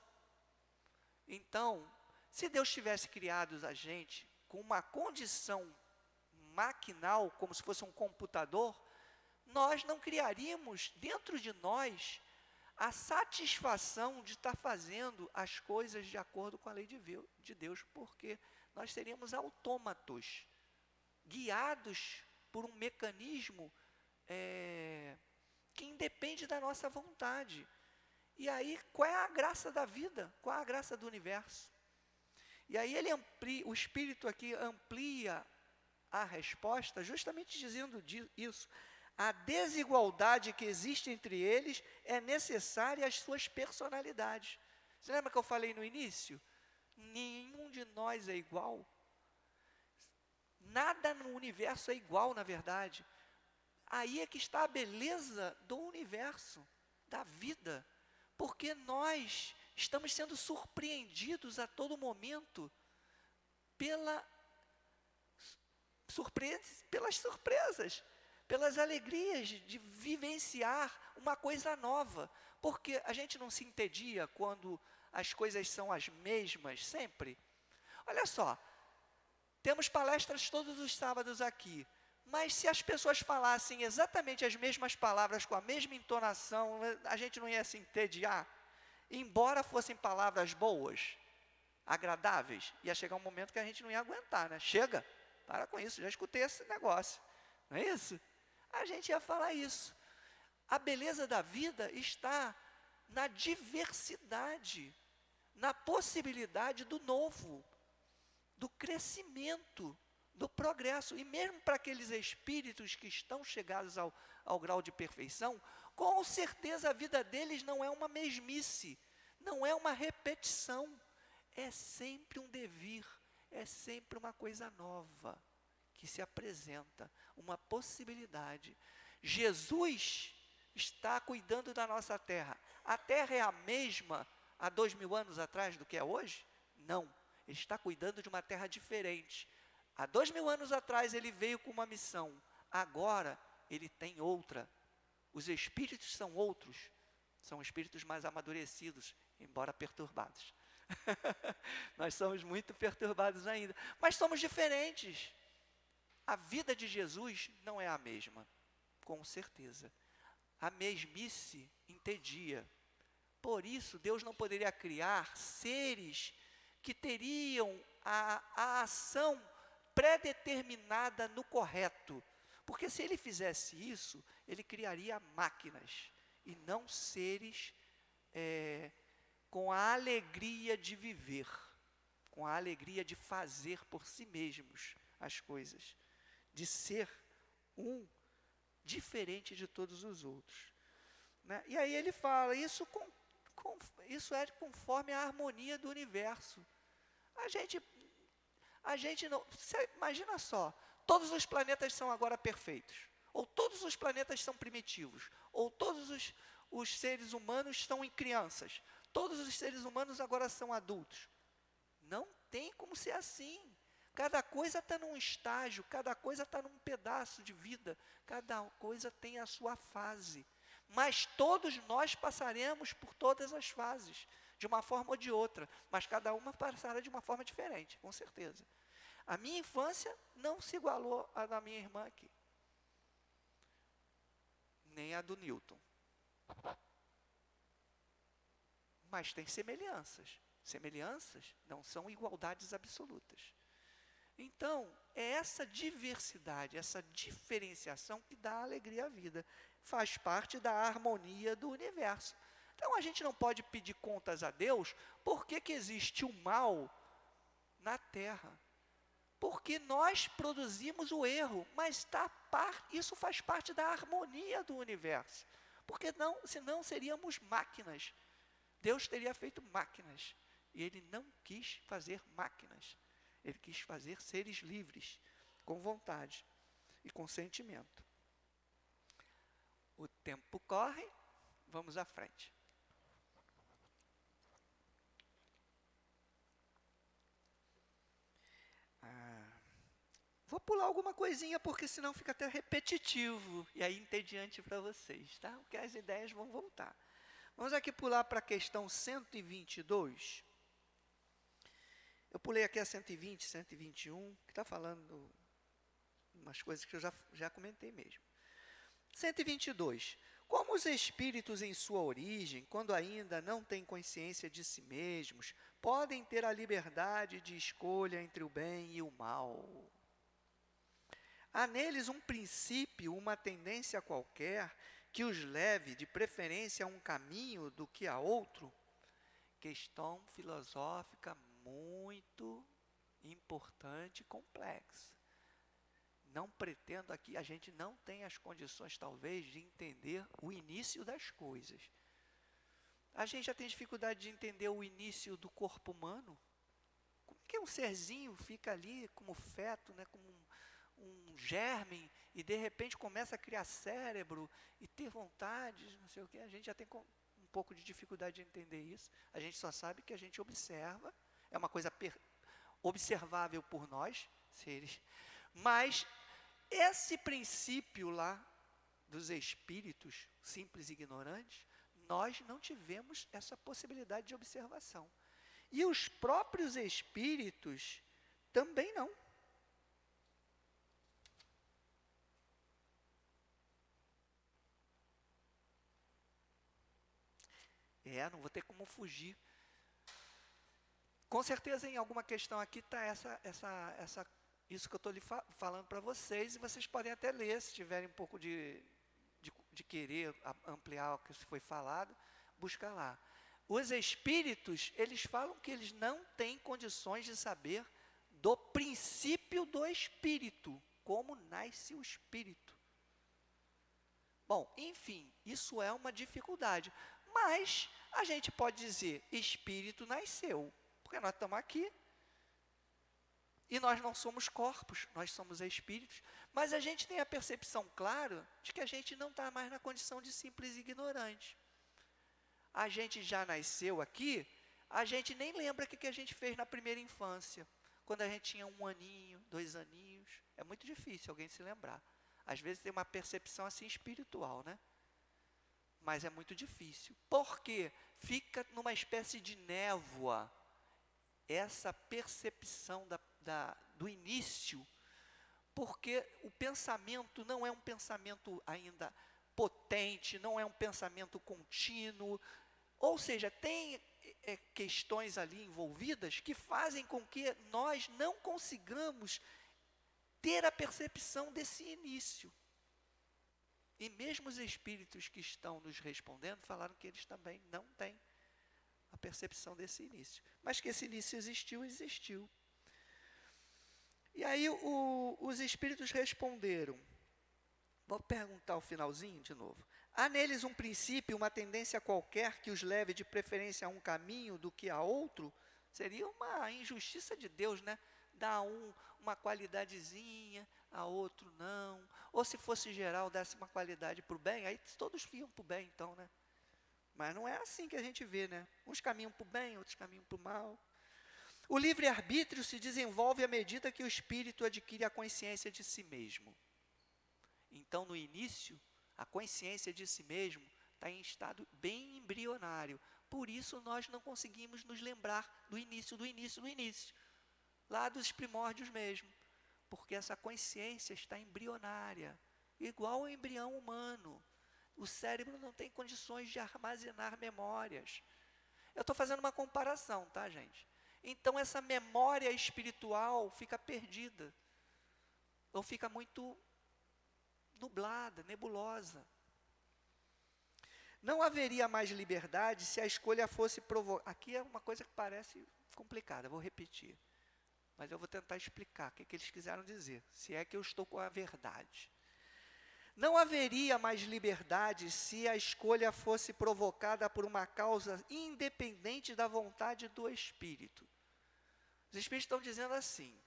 Então, se Deus tivesse criado a gente com uma condição maquinal, como se fosse um computador, nós não criaríamos dentro de nós a satisfação de estar fazendo as coisas de acordo com a lei de Deus, porque nós seríamos autômatos, guiados por um mecanismo que independe da nossa vontade. E aí, qual é a graça da vida? Qual é a graça do universo? E aí o Espírito aqui amplia a resposta, justamente dizendo isso. A desigualdade que existe entre eles é necessária às suas personalidades. Você lembra que eu falei no início? Nenhum de nós é igual. Nada no universo é igual, na verdade. Aí é que está a beleza do universo, da vida. Porque nós estamos sendo surpreendidos a todo momento pelas surpresas, pelas alegrias de vivenciar uma coisa nova. Porque a gente não se entedia quando as coisas são as mesmas sempre. Olha só, temos palestras todos os sábados aqui. Mas se as pessoas falassem exatamente as mesmas palavras, com a mesma entonação, a gente não ia se entediar. Embora fossem palavras boas, agradáveis, ia chegar um momento que a gente não ia aguentar, né? Chega, para com isso, já escutei esse negócio. Não é isso? A gente ia falar isso. A beleza da vida está na diversidade, na possibilidade do novo, do crescimento, do progresso. E mesmo para aqueles espíritos que estão chegados ao grau de perfeição, com certeza a vida deles não é uma mesmice, não é uma repetição, é sempre um devir, é sempre uma coisa nova que se apresenta, uma possibilidade. Jesus está cuidando da nossa terra. A terra é a mesma há 2000 anos atrás do que é hoje? Não, ele está cuidando de uma terra diferente. Há 2000 anos atrás ele veio com uma missão, agora ele tem outra. Os espíritos são outros, são espíritos mais amadurecidos, embora perturbados. Nós somos muito perturbados ainda, mas somos diferentes. A vida de Jesus não é a mesma, com certeza. A mesmice entedia. Por isso, Deus não poderia criar seres que teriam a ação pré-determinada no correto. Porque se ele fizesse isso, ele criaria máquinas e não seres com a alegria de viver, com a alegria de fazer por si mesmos as coisas, de ser um diferente de todos os outros. Né? E aí ele fala, isso é conforme a harmonia do universo. A gente não, imagina só, todos os planetas são agora perfeitos, ou todos os planetas são primitivos, ou todos os seres humanos estão em crianças, todos os seres humanos agora são adultos. Não tem como ser assim. Cada coisa está num estágio, cada coisa está num pedaço de vida, cada coisa tem a sua fase. Mas todos nós passaremos por todas as fases, de uma forma ou de outra, mas cada uma passará de uma forma diferente, com certeza. A minha infância não se igualou à da minha irmã aqui, nem a do Newton. Mas tem semelhanças. Semelhanças não são igualdades absolutas. Então, é essa diversidade, essa diferenciação que dá alegria à vida. Faz parte da harmonia do universo. Então, a gente não pode pedir contas a Deus por que existe o mal na Terra. Porque nós produzimos o erro, mas isso faz parte da harmonia do universo. Porque senão seríamos máquinas. Deus teria feito máquinas. E Ele não quis fazer máquinas. Ele quis fazer seres livres, com vontade e com sentimento. O tempo corre, vamos à frente. Vou pular alguma coisinha, porque senão fica até repetitivo, e aí entediante para vocês, tá? Porque as ideias vão voltar. Vamos aqui pular para a questão 122. Eu pulei aqui a 120, 121, que está falando umas coisas que eu já comentei mesmo. 122. Como os espíritos em sua origem, quando ainda não têm consciência de si mesmos, podem ter a liberdade de escolha entre o bem e o mal? Há neles um princípio, uma tendência qualquer, que os leve de preferência a um caminho do que a outro? Questão filosófica muito importante e complexa. Não pretendo aqui, a gente não tem as condições, talvez, de entender o início das coisas. A gente já tem dificuldade de entender o início do corpo humano. Como que um serzinho fica ali como feto, né, como um germe, e de repente começa a criar cérebro e ter vontades, não sei o quê. A gente já tem um pouco de dificuldade de entender isso. A gente só sabe que a gente observa, é uma coisa observável por nós, seres. Mas esse princípio lá dos espíritos simples e ignorantes, nós não tivemos essa possibilidade de observação. E os próprios espíritos também não. Não vou ter como fugir. Com certeza, em alguma questão aqui está isso que eu estou lhe falando para vocês, e vocês podem até ler, se tiverem um pouco de querer ampliar o que foi falado, busca lá. Os espíritos, eles falam que eles não têm condições de saber do princípio do espírito, como nasce o espírito. Bom, enfim, isso é uma dificuldade, mas a gente pode dizer, espírito nasceu, porque nós estamos aqui, e nós não somos corpos, nós somos espíritos, mas a gente tem a percepção clara de que a gente não está mais na condição de simples ignorante. A gente já nasceu aqui, a gente nem lembra o que a gente fez na primeira infância, quando a gente tinha 1 aninho, 2 aninhos, é muito difícil alguém se lembrar. Às vezes tem uma percepção assim espiritual, né? Mas é muito difícil, porque fica numa espécie de névoa, essa percepção do início, porque o pensamento não é um pensamento ainda potente, não é um pensamento contínuo, ou seja, tem questões ali envolvidas que fazem com que nós não consigamos ter a percepção desse início. E mesmo os espíritos que estão nos respondendo falaram que eles também não têm a percepção desse início. Mas que esse início existiu, existiu. E aí os espíritos responderam. Vou perguntar o finalzinho de novo. Há neles um princípio, uma tendência qualquer que os leve de preferência a um caminho do que a outro? Seria uma injustiça de Deus, né? Dar a uma qualidadezinha, a outro não. Ou se fosse geral, desse uma qualidade para o bem, aí todos iam para o bem então, né? Mas não é assim que a gente vê, né? Uns caminham para o bem, outros caminham para o mal. O livre-arbítrio se desenvolve à medida que o espírito adquire a consciência de si mesmo. Então, no início, a consciência de si mesmo está em estado bem embrionário. Por isso, nós não conseguimos nos lembrar do início, lá dos primórdios mesmo. Porque essa consciência está embrionária, igual ao embrião humano. O cérebro não tem condições de armazenar memórias. Eu estou fazendo uma comparação, tá, gente? Então, essa memória espiritual fica perdida. Ou fica muito nublada, nebulosa. Não haveria mais liberdade se a escolha fosse provocada. Aqui é uma coisa que parece complicada, vou repetir. Mas eu vou tentar explicar o que eles quiseram dizer, se é que eu estou com a verdade. Não haveria mais liberdade se a escolha fosse provocada por uma causa independente da vontade do espírito. Os espíritos estão dizendo assim,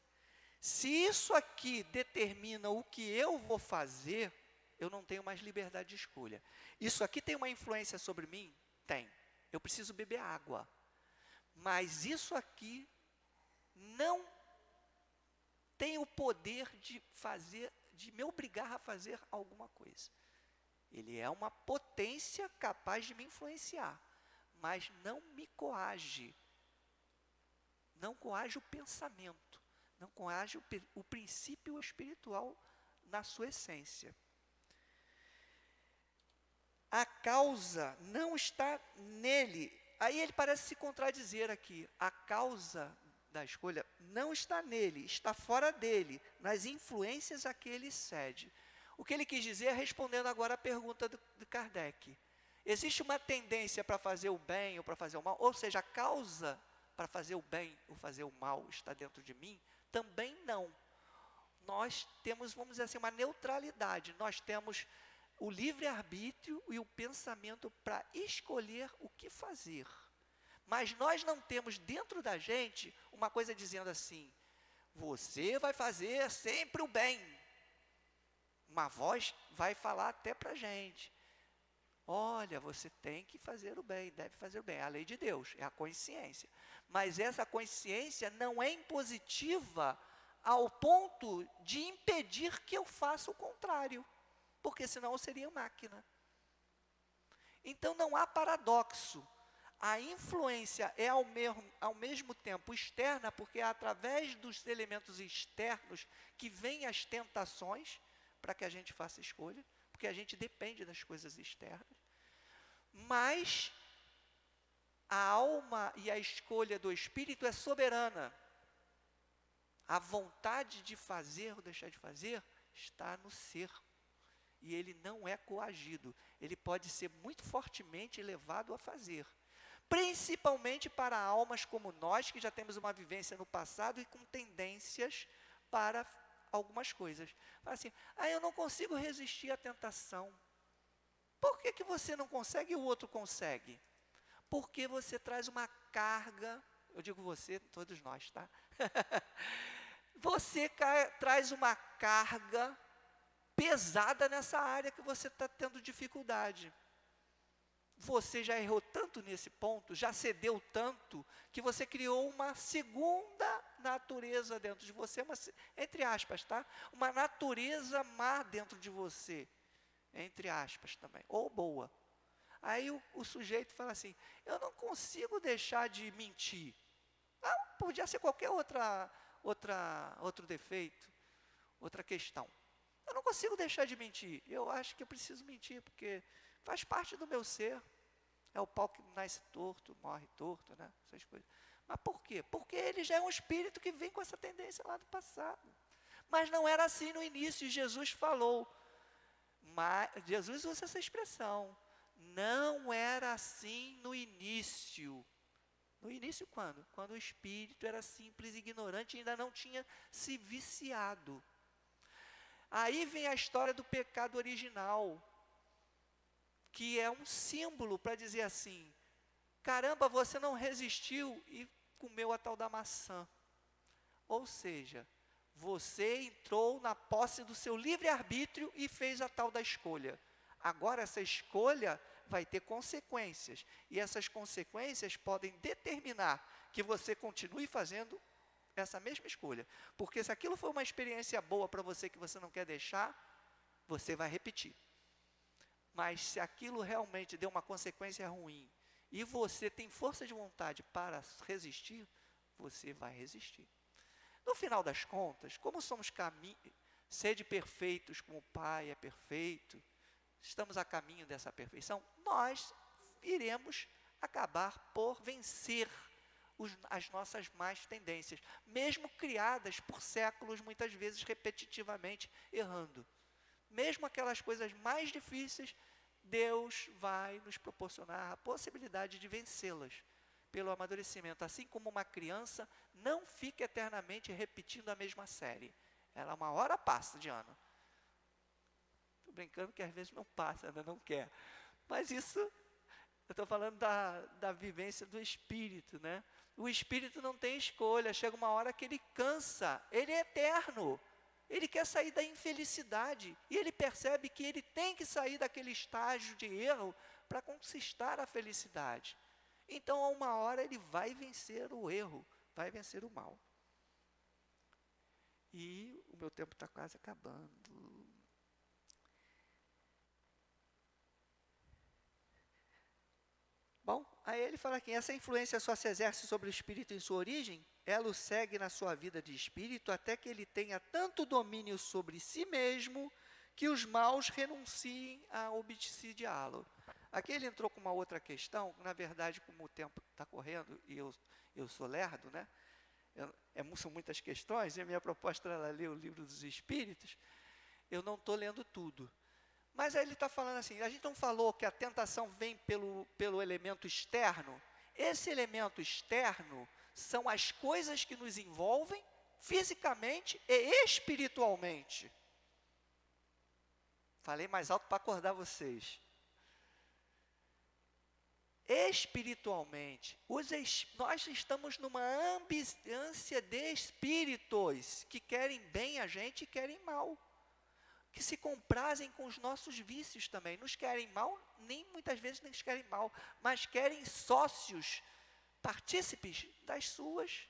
se isso aqui determina o que eu vou fazer, eu não tenho mais liberdade de escolha. Isso aqui tem uma influência sobre mim? Tem. Eu preciso beber água. Mas isso aqui não tem o poder de me obrigar a fazer alguma coisa. Ele é uma potência capaz de me influenciar, mas não me coage. Não coage o pensamento, não coage o princípio espiritual na sua essência. A causa não está nele. Aí ele parece se contradizer aqui. A causa da escolha não está nele, está fora dele, nas influências a que ele cede. O que ele quis dizer, respondendo agora a pergunta de Kardec. Existe uma tendência para fazer o bem ou para fazer o mal? Ou seja, a causa para fazer o bem ou fazer o mal está dentro de mim? Também não. Nós temos, vamos dizer assim, uma neutralidade. Nós temos o livre-arbítrio e o pensamento para escolher o que fazer. Mas nós não temos dentro da gente uma coisa dizendo assim, você vai fazer sempre o bem. Uma voz vai falar até para a gente. Olha, você tem que fazer o bem, deve fazer o bem. É a lei de Deus, é a consciência. Mas essa consciência não é impositiva ao ponto de impedir que eu faça o contrário. Porque senão eu seria máquina. Então não há paradoxo. A influência é ao mesmo tempo externa, porque é através dos elementos externos que vêm as tentações para que a gente faça escolha, porque a gente depende das coisas externas. Mas a alma e a escolha do espírito é soberana. A vontade de fazer ou deixar de fazer está no ser. E ele não é coagido. Ele pode ser muito fortemente levado a fazer. Principalmente para almas como nós, que já temos uma vivência no passado e com tendências para algumas coisas. Fala assim, eu não consigo resistir à tentação. Por que você não consegue e o outro consegue? Porque você traz uma carga, eu digo você, todos nós, tá? Você traz uma carga pesada nessa área que você está tendo dificuldade. Você já errou tanto nesse ponto, já cedeu tanto, que você criou uma segunda natureza dentro de você, entre aspas, tá? Uma natureza má dentro de você, entre aspas também, ou boa. Aí o sujeito fala assim, eu não consigo deixar de mentir. Podia ser qualquer outro defeito, outra questão. Eu não consigo deixar de mentir. Eu acho que eu preciso mentir, porque faz parte do meu ser. É o pau que nasce torto, morre torto, né? Essas coisas. Mas por quê? Porque ele já é um espírito que vem com essa tendência lá do passado. Mas não era assim no início. Jesus falou. Jesus usa essa expressão. Não era assim no início. No início quando? Quando o espírito era simples e ignorante e ainda não tinha se viciado. Aí vem a história do pecado original, que é um símbolo para dizer assim, caramba, você não resistiu e comeu a tal da maçã. Ou seja, você entrou na posse do seu livre-arbítrio e fez a tal da escolha. Agora essa escolha vai ter consequências, e essas consequências podem determinar que você continue fazendo essa mesma escolha. Porque se aquilo foi uma experiência boa para você que você não quer deixar, você vai repetir. Mas se aquilo realmente deu uma consequência ruim, e você tem força de vontade para resistir, você vai resistir. No final das contas, como somos sede perfeitos como o Pai é perfeito, estamos a caminho dessa perfeição, nós iremos acabar por vencer as nossas más tendências, mesmo criadas por séculos, muitas vezes repetitivamente errando. Mesmo aquelas coisas mais difíceis, Deus vai nos proporcionar a possibilidade de vencê-las pelo amadurecimento. Assim como uma criança não fica eternamente repetindo a mesma série. Ela uma hora passa de ano. Estou brincando que às vezes não passa, ainda não quer. Mas isso, eu estou falando da vivência do espírito, né? O espírito não tem escolha, chega uma hora que ele cansa, ele é eterno. Ele quer sair da infelicidade e ele percebe que ele tem que sair daquele estágio de erro para conquistar a felicidade. Então, a uma hora, ele vai vencer o erro, vai vencer o mal. E o meu tempo está quase acabando. Bom, aí ele fala aqui, essa influência só se exerce sobre o espírito em sua origem, ela o segue na sua vida de espírito até que ele tenha tanto domínio sobre si mesmo que os maus renunciem a obsidiá-lo. Aqui ele entrou com uma outra questão, na verdade, como o tempo está correndo e eu sou lerdo, né? São muitas questões, e a minha proposta era ler o livro dos Espíritos, eu não estou lendo tudo. Mas aí ele está falando assim, a gente não falou que a tentação vem pelo elemento externo? Esse elemento externo são as coisas que nos envolvem fisicamente e espiritualmente. Falei mais alto para acordar vocês. Espiritualmente, nós estamos numa ambulância de espíritos que querem bem a gente e querem mal. Que se comprazem com os nossos vícios também. Nos querem mal, nem muitas vezes nos querem mal, mas querem sócios, partícipes das suas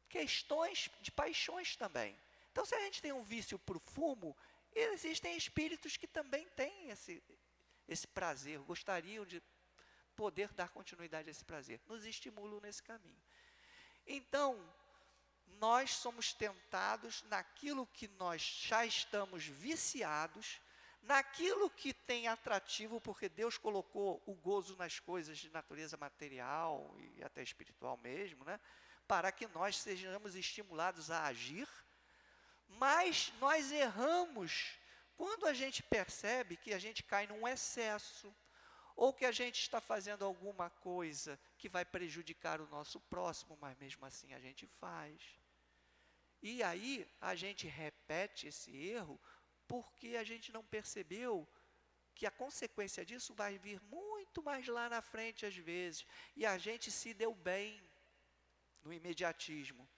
questões de paixões também. Então, se a gente tem um vício para o fumo, existem espíritos que também têm esse prazer, gostariam de poder dar continuidade a esse prazer, nos estimulam nesse caminho. Então, nós somos tentados naquilo que nós já estamos viciados, naquilo que tem atrativo, porque Deus colocou o gozo nas coisas de natureza material e até espiritual mesmo, né? Para que nós sejamos estimulados a agir, mas nós erramos quando a gente percebe que a gente cai num excesso, ou que a gente está fazendo alguma coisa que vai prejudicar o nosso próximo, mas mesmo assim a gente faz. E aí a gente repete esse erro porque a gente não percebeu que a consequência disso vai vir muito mais lá na frente às vezes. E a gente se deu bem no imediatismo.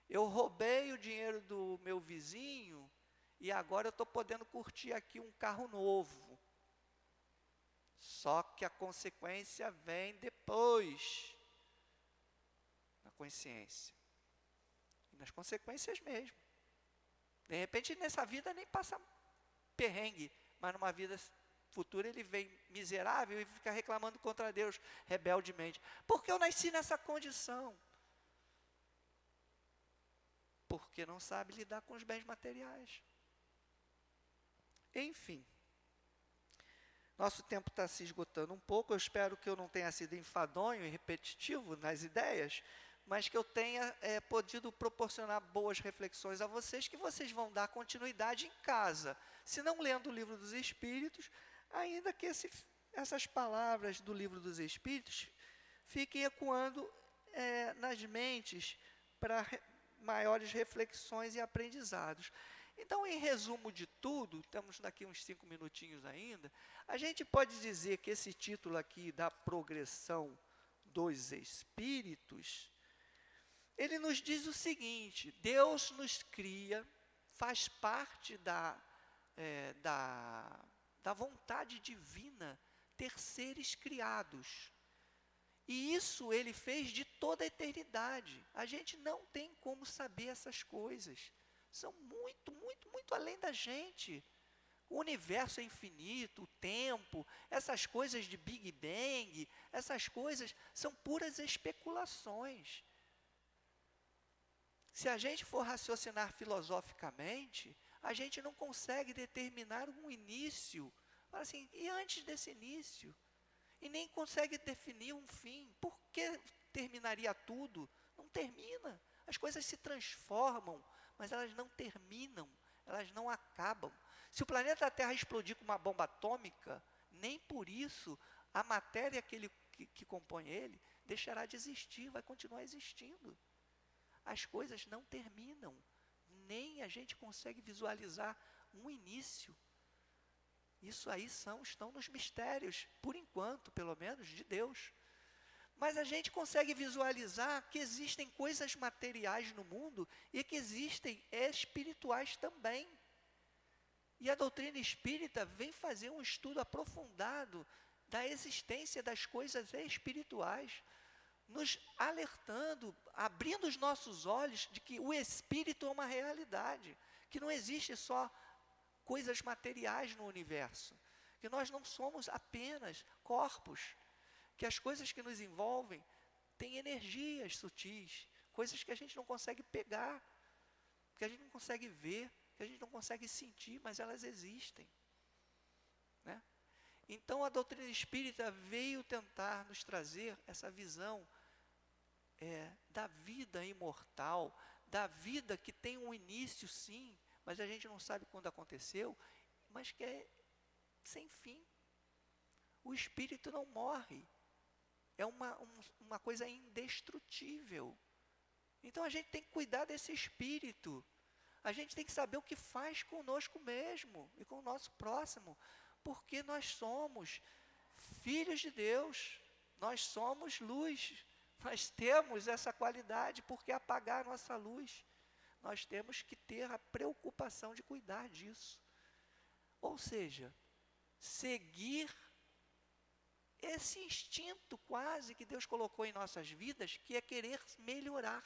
Eu roubei o dinheiro do meu vizinho e agora eu estou podendo curtir aqui um carro novo. Só que a consequência vem depois, na consciência. E nas consequências mesmo. De repente, nessa vida nem passa perrengue, mas numa vida futura ele vem miserável e fica reclamando contra Deus rebeldemente. Porque eu nasci nessa condição. Porque não sabe lidar com os bens materiais. Enfim. Nosso tempo está se esgotando um pouco. Eu espero que eu não tenha sido enfadonho e repetitivo nas ideias, mas que eu tenha podido proporcionar boas reflexões a vocês, que vocês vão dar continuidade em casa. Se não lendo o Livro dos Espíritos, ainda que essas palavras do Livro dos Espíritos fiquem ecoando nas mentes para maiores reflexões e aprendizados. Então, em resumo de tudo, estamos daqui uns 5 minutinhos ainda, a gente pode dizer que esse título aqui da progressão dos espíritos, ele nos diz o seguinte: Deus nos cria, faz parte da vontade divina ter seres criados. E isso ele fez de toda a eternidade. A gente não tem como saber essas coisas. São muito, muito, muito além da gente. O universo é infinito, o tempo, essas coisas de Big Bang, essas coisas são puras especulações. Se a gente for raciocinar filosoficamente, a gente não consegue determinar um início. Assim, e antes desse início? E nem consegue definir um fim. Por que terminaria tudo? Não termina. As coisas se transformam, mas elas não terminam, elas não acabam. Se o planeta Terra explodir com uma bomba atômica, nem por isso a matéria que compõe ele deixará de existir, vai continuar existindo. As coisas não terminam, nem a gente consegue visualizar um início. Isso aí estão nos mistérios, por enquanto, pelo menos, de Deus. Mas a gente consegue visualizar que existem coisas materiais no mundo e que existem espirituais também. E a doutrina espírita vem fazer um estudo aprofundado da existência das coisas espirituais, nos alertando, abrindo os nossos olhos de que o espírito é uma realidade, que não existe só coisas materiais no universo, que nós não somos apenas corpos, que as coisas que nos envolvem têm energias sutis, coisas que a gente não consegue pegar, que a gente não consegue ver, que a gente não consegue sentir, mas elas existem, né? Então a doutrina espírita veio tentar nos trazer essa visão da vida imortal, da vida que tem um início sim, mas a gente não sabe quando aconteceu, mas que é sem fim. O espírito não morre. É uma coisa indestrutível. Então a gente tem que cuidar desse espírito. A gente tem que saber o que faz conosco mesmo e com o nosso próximo. Porque nós somos filhos de Deus. Nós somos luz. Nós temos essa qualidade. Por que apagar a nossa luz? Nós temos que ter a preocupação de cuidar disso. Ou seja, seguir esse instinto quase que Deus colocou em nossas vidas, que é querer melhorar.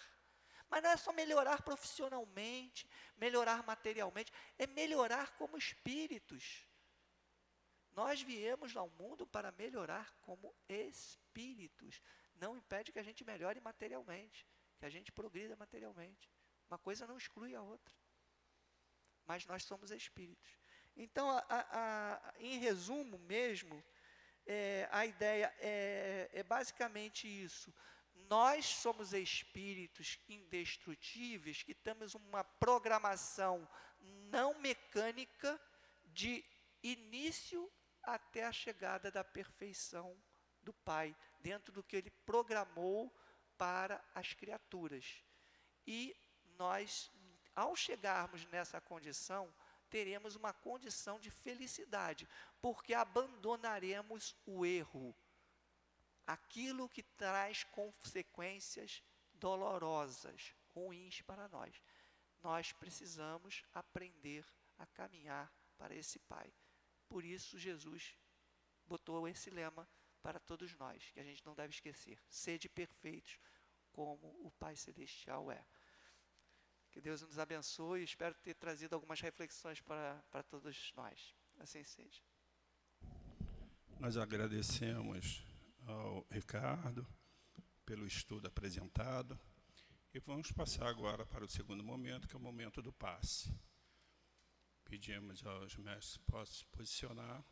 Mas não é só melhorar profissionalmente, melhorar materialmente, é melhorar como espíritos. Nós viemos ao mundo para melhorar como espíritos. Não impede que a gente melhore materialmente, que a gente progrida materialmente. Uma coisa não exclui a outra. Mas nós somos espíritos. Então, em resumo mesmo, a ideia é basicamente isso. Nós somos espíritos indestrutíveis que temos uma programação não mecânica de início até a chegada da perfeição do Pai, dentro do que Ele programou para as criaturas. E nós, ao chegarmos nessa condição, teremos uma condição de felicidade, porque abandonaremos o erro, aquilo que traz consequências dolorosas, ruins para nós. Nós precisamos aprender a caminhar para esse Pai. Por isso Jesus botou esse lema para todos nós, que a gente não deve esquecer: sede perfeitos como o Pai Celestial é. Que Deus nos abençoe, espero ter trazido algumas reflexões para todos nós. Assim seja. Nós agradecemos ao Ricardo pelo estudo apresentado e vamos passar agora para o segundo momento, que é o momento do passe. Pedimos aos mestres que possam se posicionar.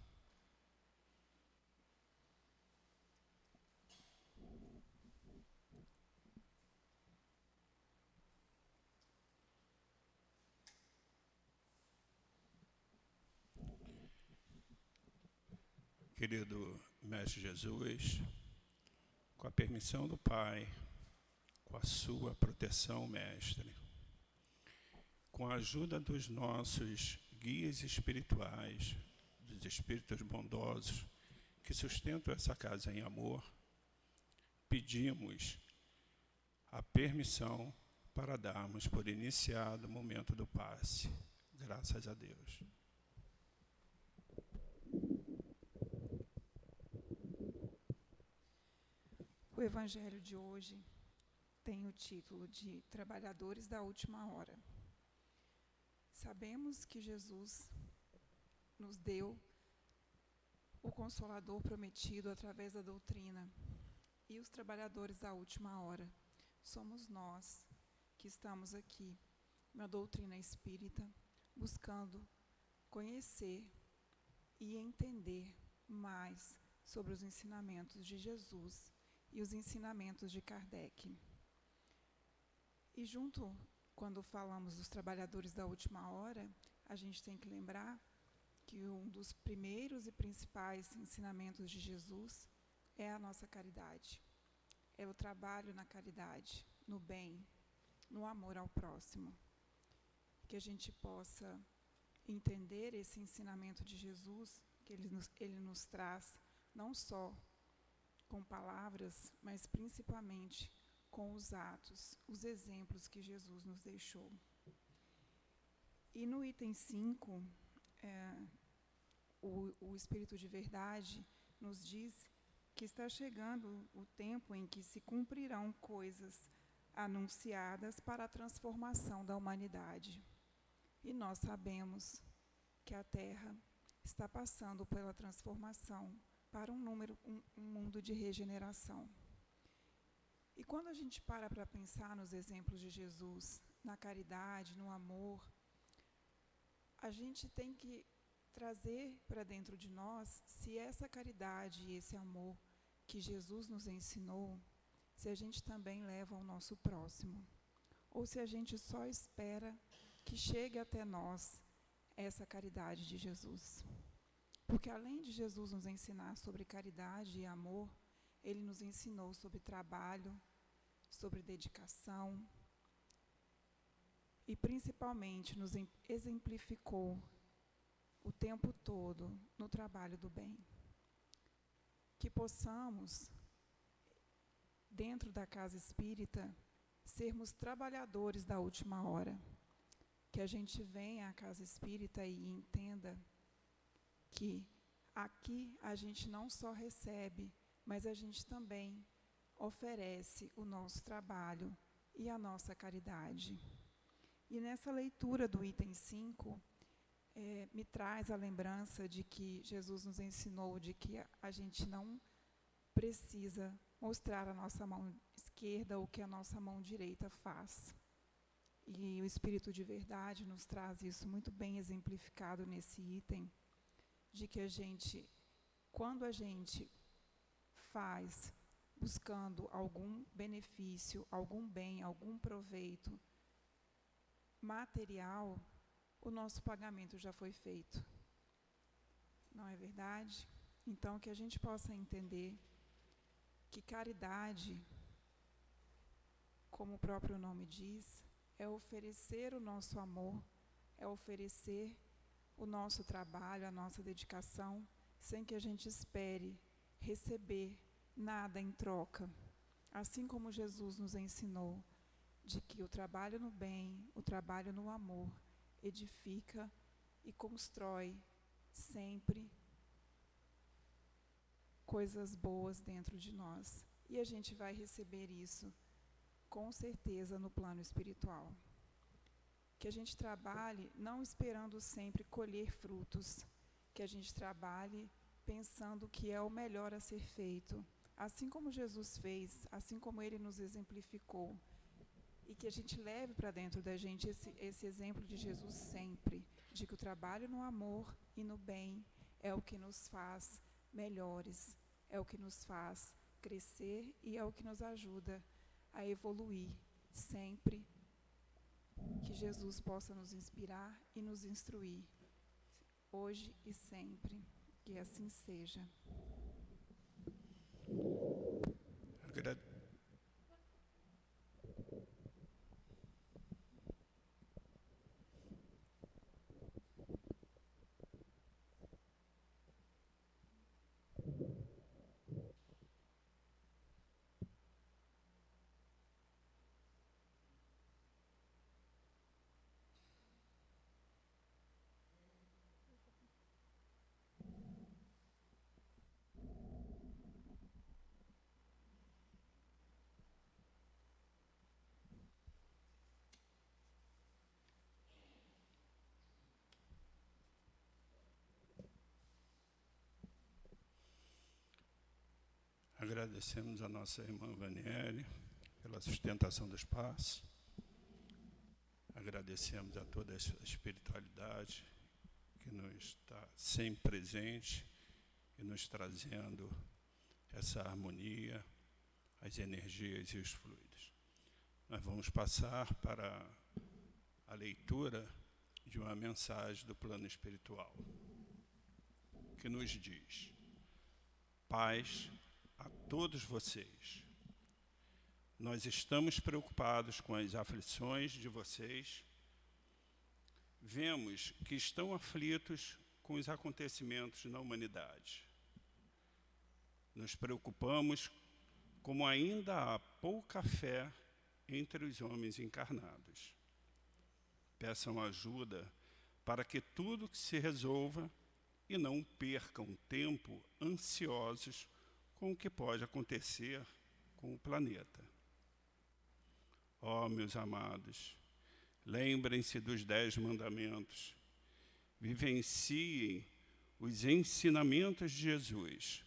Querido Mestre Jesus, com a permissão do Pai, com a sua proteção, Mestre, com a ajuda dos nossos guias espirituais, dos espíritos bondosos que sustentam essa casa em amor, pedimos a permissão para darmos por iniciado o momento do passe. Graças a Deus. O Evangelho de hoje tem o título de Trabalhadores da Última Hora. Sabemos que Jesus nos deu o Consolador prometido através da doutrina. E os trabalhadores da última hora somos nós que estamos aqui na doutrina espírita, buscando conhecer e entender mais sobre os ensinamentos de Jesus e os ensinamentos de Kardec. E junto, quando falamos dos trabalhadores da última hora, a gente tem que lembrar que um dos primeiros e principais ensinamentos de Jesus é a nossa caridade. É o trabalho na caridade, no bem, no amor ao próximo. Que a gente possa entender esse ensinamento de Jesus, que ele nos traz não só com palavras, mas principalmente com os atos, os exemplos que Jesus nos deixou. E no item 5, o Espírito de Verdade nos diz que está chegando o tempo em que se cumprirão coisas anunciadas para a transformação da humanidade. E nós sabemos que a Terra está passando pela transformação para um mundo de regeneração. E quando a gente para pensar nos exemplos de Jesus, na caridade, no amor, a gente tem que trazer para dentro de nós se essa caridade e esse amor que Jesus nos ensinou, se a gente também leva ao nosso próximo, ou se a gente só espera que chegue até nós essa caridade de Jesus. Porque além de Jesus nos ensinar sobre caridade e amor, Ele nos ensinou sobre trabalho, sobre dedicação e principalmente nos exemplificou o tempo todo no trabalho do bem. Que possamos, dentro da casa espírita, sermos trabalhadores da última hora. Que a gente venha à casa espírita e entenda que aqui a gente não só recebe, mas a gente também oferece o nosso trabalho e a nossa caridade. E nessa leitura do item 5, me traz a lembrança de que Jesus nos ensinou de que a gente não precisa mostrar a nossa mão esquerda o que a nossa mão direita faz. E o Espírito de Verdade nos traz isso muito bem exemplificado nesse item, de que quando a gente faz buscando algum benefício, algum bem, algum proveito material, o nosso pagamento já foi feito. Não é verdade? Então, que a gente possa entender que caridade, como o próprio nome diz, é oferecer o nosso amor, é oferecer o nosso trabalho, a nossa dedicação, sem que a gente espere receber nada em troca. Assim como Jesus nos ensinou de que o trabalho no bem, o trabalho no amor, edifica e constrói sempre coisas boas dentro de nós. E a gente vai receber isso, com certeza, no plano espiritual. Que a gente trabalhe não esperando sempre colher frutos, que a gente trabalhe pensando que é o melhor a ser feito, assim como Jesus fez, assim como Ele nos exemplificou, e que a gente leve para dentro da gente esse exemplo de Jesus sempre, de que o trabalho no amor e no bem é o que nos faz melhores, é o que nos faz crescer e é o que nos ajuda a evoluir sempre. Que Jesus possa nos inspirar e nos instruir, hoje e sempre. Que assim seja. Agradecemos a nossa irmã Vaniele pela sustentação do espaço. Agradecemos a toda a espiritualidade que nos está sempre presente e nos trazendo essa harmonia, as energias e os fluidos. Nós vamos passar para a leitura de uma mensagem do plano espiritual, que nos diz: paz a todos vocês. Nós estamos preocupados com as aflições de vocês. Vemos que estão aflitos com os acontecimentos na humanidade. Nos preocupamos como ainda há pouca fé entre os homens encarnados. Peçam ajuda para que tudo se resolva e não percam tempo ansiosos com o que pode acontecer com o planeta. Ó, meus amados, lembrem-se dos 10 mandamentos, vivenciem os ensinamentos de Jesus,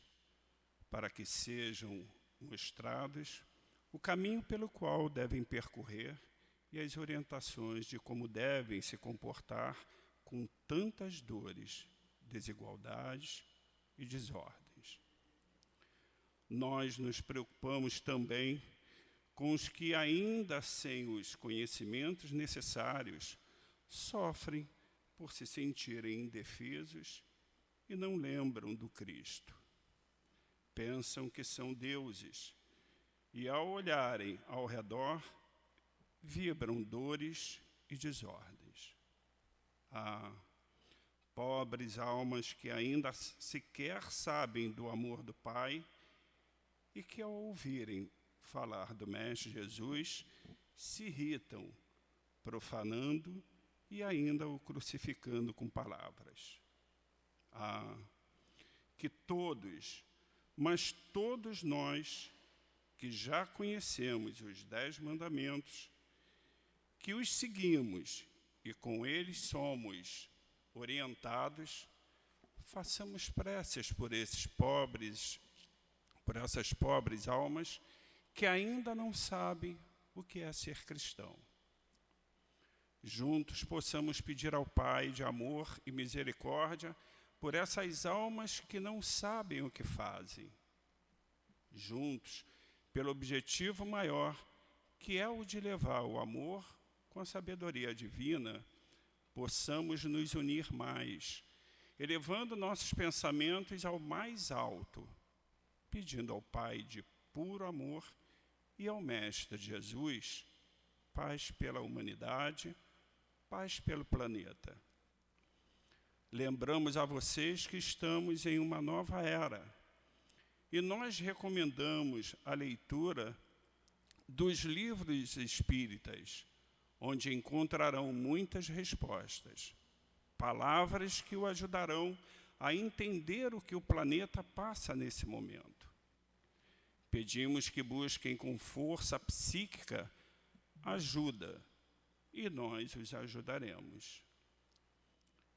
para que sejam mostrados o caminho pelo qual devem percorrer e as orientações de como devem se comportar com tantas dores, desigualdades e desordens. Nós nos preocupamos também com os que, ainda sem os conhecimentos necessários, sofrem por se sentirem indefesos e não lembram do Cristo. Pensam que são deuses e, ao olharem ao redor, vibram dores e desordens. Ah, pobres almas que ainda sequer sabem do amor do Pai e que, ao ouvirem falar do Mestre Jesus, se irritam, profanando e ainda o crucificando com palavras. Ah, que todos, mas todos nós que já conhecemos os 10 mandamentos, que os seguimos e com eles somos orientados, façamos preces por essas pobres almas que ainda não sabem o que é ser cristão. juntos possamos pedir ao Pai de amor e misericórdia por essas almas que não sabem o que fazem. Juntos, pelo objetivo maior, que é o de levar o amor com a sabedoria divina, possamos nos unir mais, elevando nossos pensamentos ao mais alto, pedindo ao Pai de puro amor e ao Mestre Jesus paz pela humanidade, paz pelo planeta. Lembramos a vocês que estamos em uma nova era e nós recomendamos a leitura dos livros espíritas, onde encontrarão muitas respostas, palavras que o ajudarão a entender o que o planeta passa nesse momento. Pedimos que busquem com força psíquica ajuda, e nós os ajudaremos.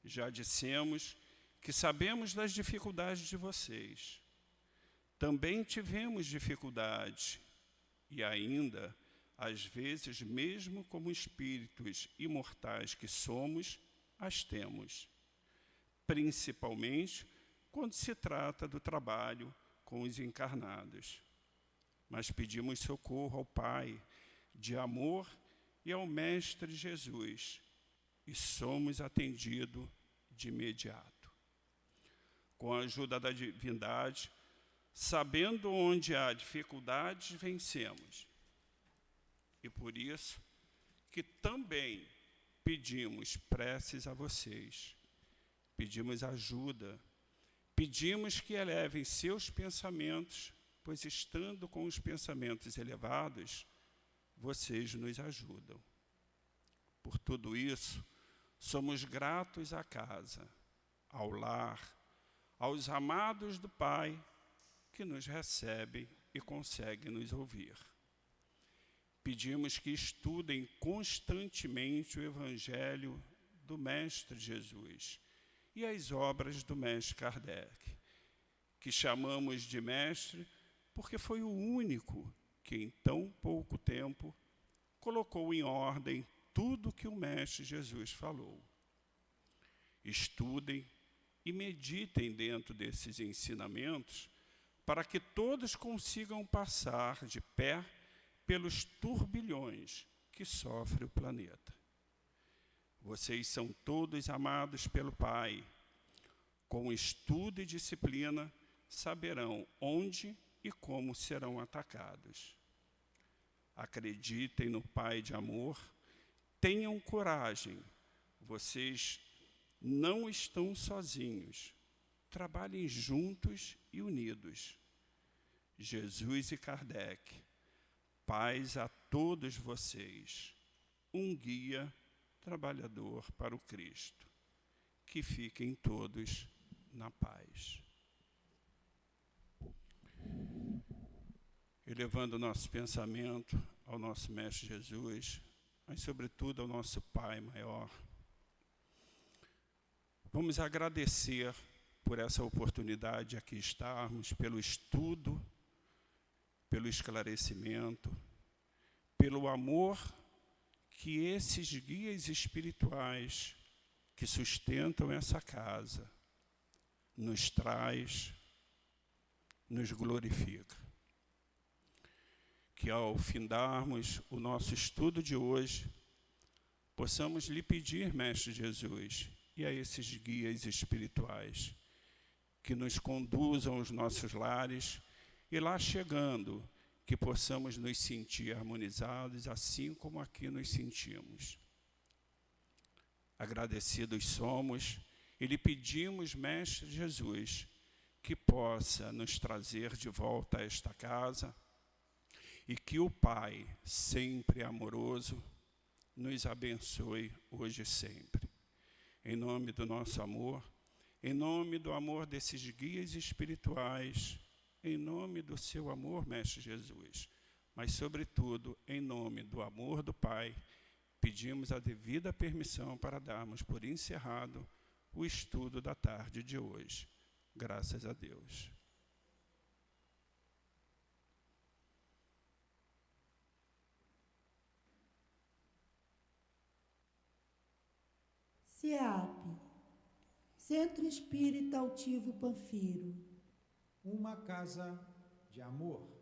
Já dissemos que sabemos das dificuldades de vocês. Também tivemos dificuldades, e ainda, às vezes, mesmo como espíritos imortais que somos, as temos. Principalmente quando se trata do trabalho com os encarnados. Mas pedimos socorro ao Pai de amor e ao Mestre Jesus, e somos atendidos de imediato. Com a ajuda da divindade, sabendo onde há dificuldades, vencemos. E por isso que também pedimos preces a vocês, pedimos ajuda, pedimos que elevem seus pensamentos, pois estando com os pensamentos elevados, vocês nos ajudam. Por tudo isso, somos gratos à casa, ao lar, aos amados do Pai, que nos recebem e conseguem nos ouvir. Pedimos que estudem constantemente o Evangelho do Mestre Jesus e as obras do Mestre Kardec, que chamamos de Mestre porque foi o único que em tão pouco tempo colocou em ordem tudo que o Mestre Jesus falou. Estudem e meditem dentro desses ensinamentos para que todos consigam passar de pé pelos turbilhões que sofre o planeta. Vocês são todos amados pelo Pai. Com estudo e disciplina, saberão onde e como serão atacados. Acreditem no Pai de amor, tenham coragem, vocês não estão sozinhos, trabalhem juntos e unidos. Jesus e Kardec, paz a todos vocês, um guia trabalhador para o Cristo. Que fiquem todos na paz. Elevando nosso pensamento ao nosso Mestre Jesus, mas sobretudo ao nosso Pai maior, vamos agradecer por essa oportunidade de aqui estarmos, pelo estudo, pelo esclarecimento, pelo amor que esses guias espirituais que sustentam essa casa nos traz, nos glorifica. Que ao findarmos o nosso estudo de hoje, possamos lhe pedir, Mestre Jesus, e a esses guias espirituais, que nos conduzam aos nossos lares e lá chegando, que possamos nos sentir harmonizados, assim como aqui nos sentimos. Agradecidos somos e lhe pedimos, Mestre Jesus, que possa nos trazer de volta a esta casa e que o Pai, sempre amoroso, nos abençoe hoje e sempre. Em nome do nosso amor, em nome do amor desses guias espirituais, em nome do seu amor, Mestre Jesus, mas, sobretudo, em nome do amor do Pai, pedimos a devida permissão para darmos por encerrado o estudo da tarde de hoje. Graças a Deus. CEAP, Centro Espírita Altivo Panfiro. Uma casa de amor.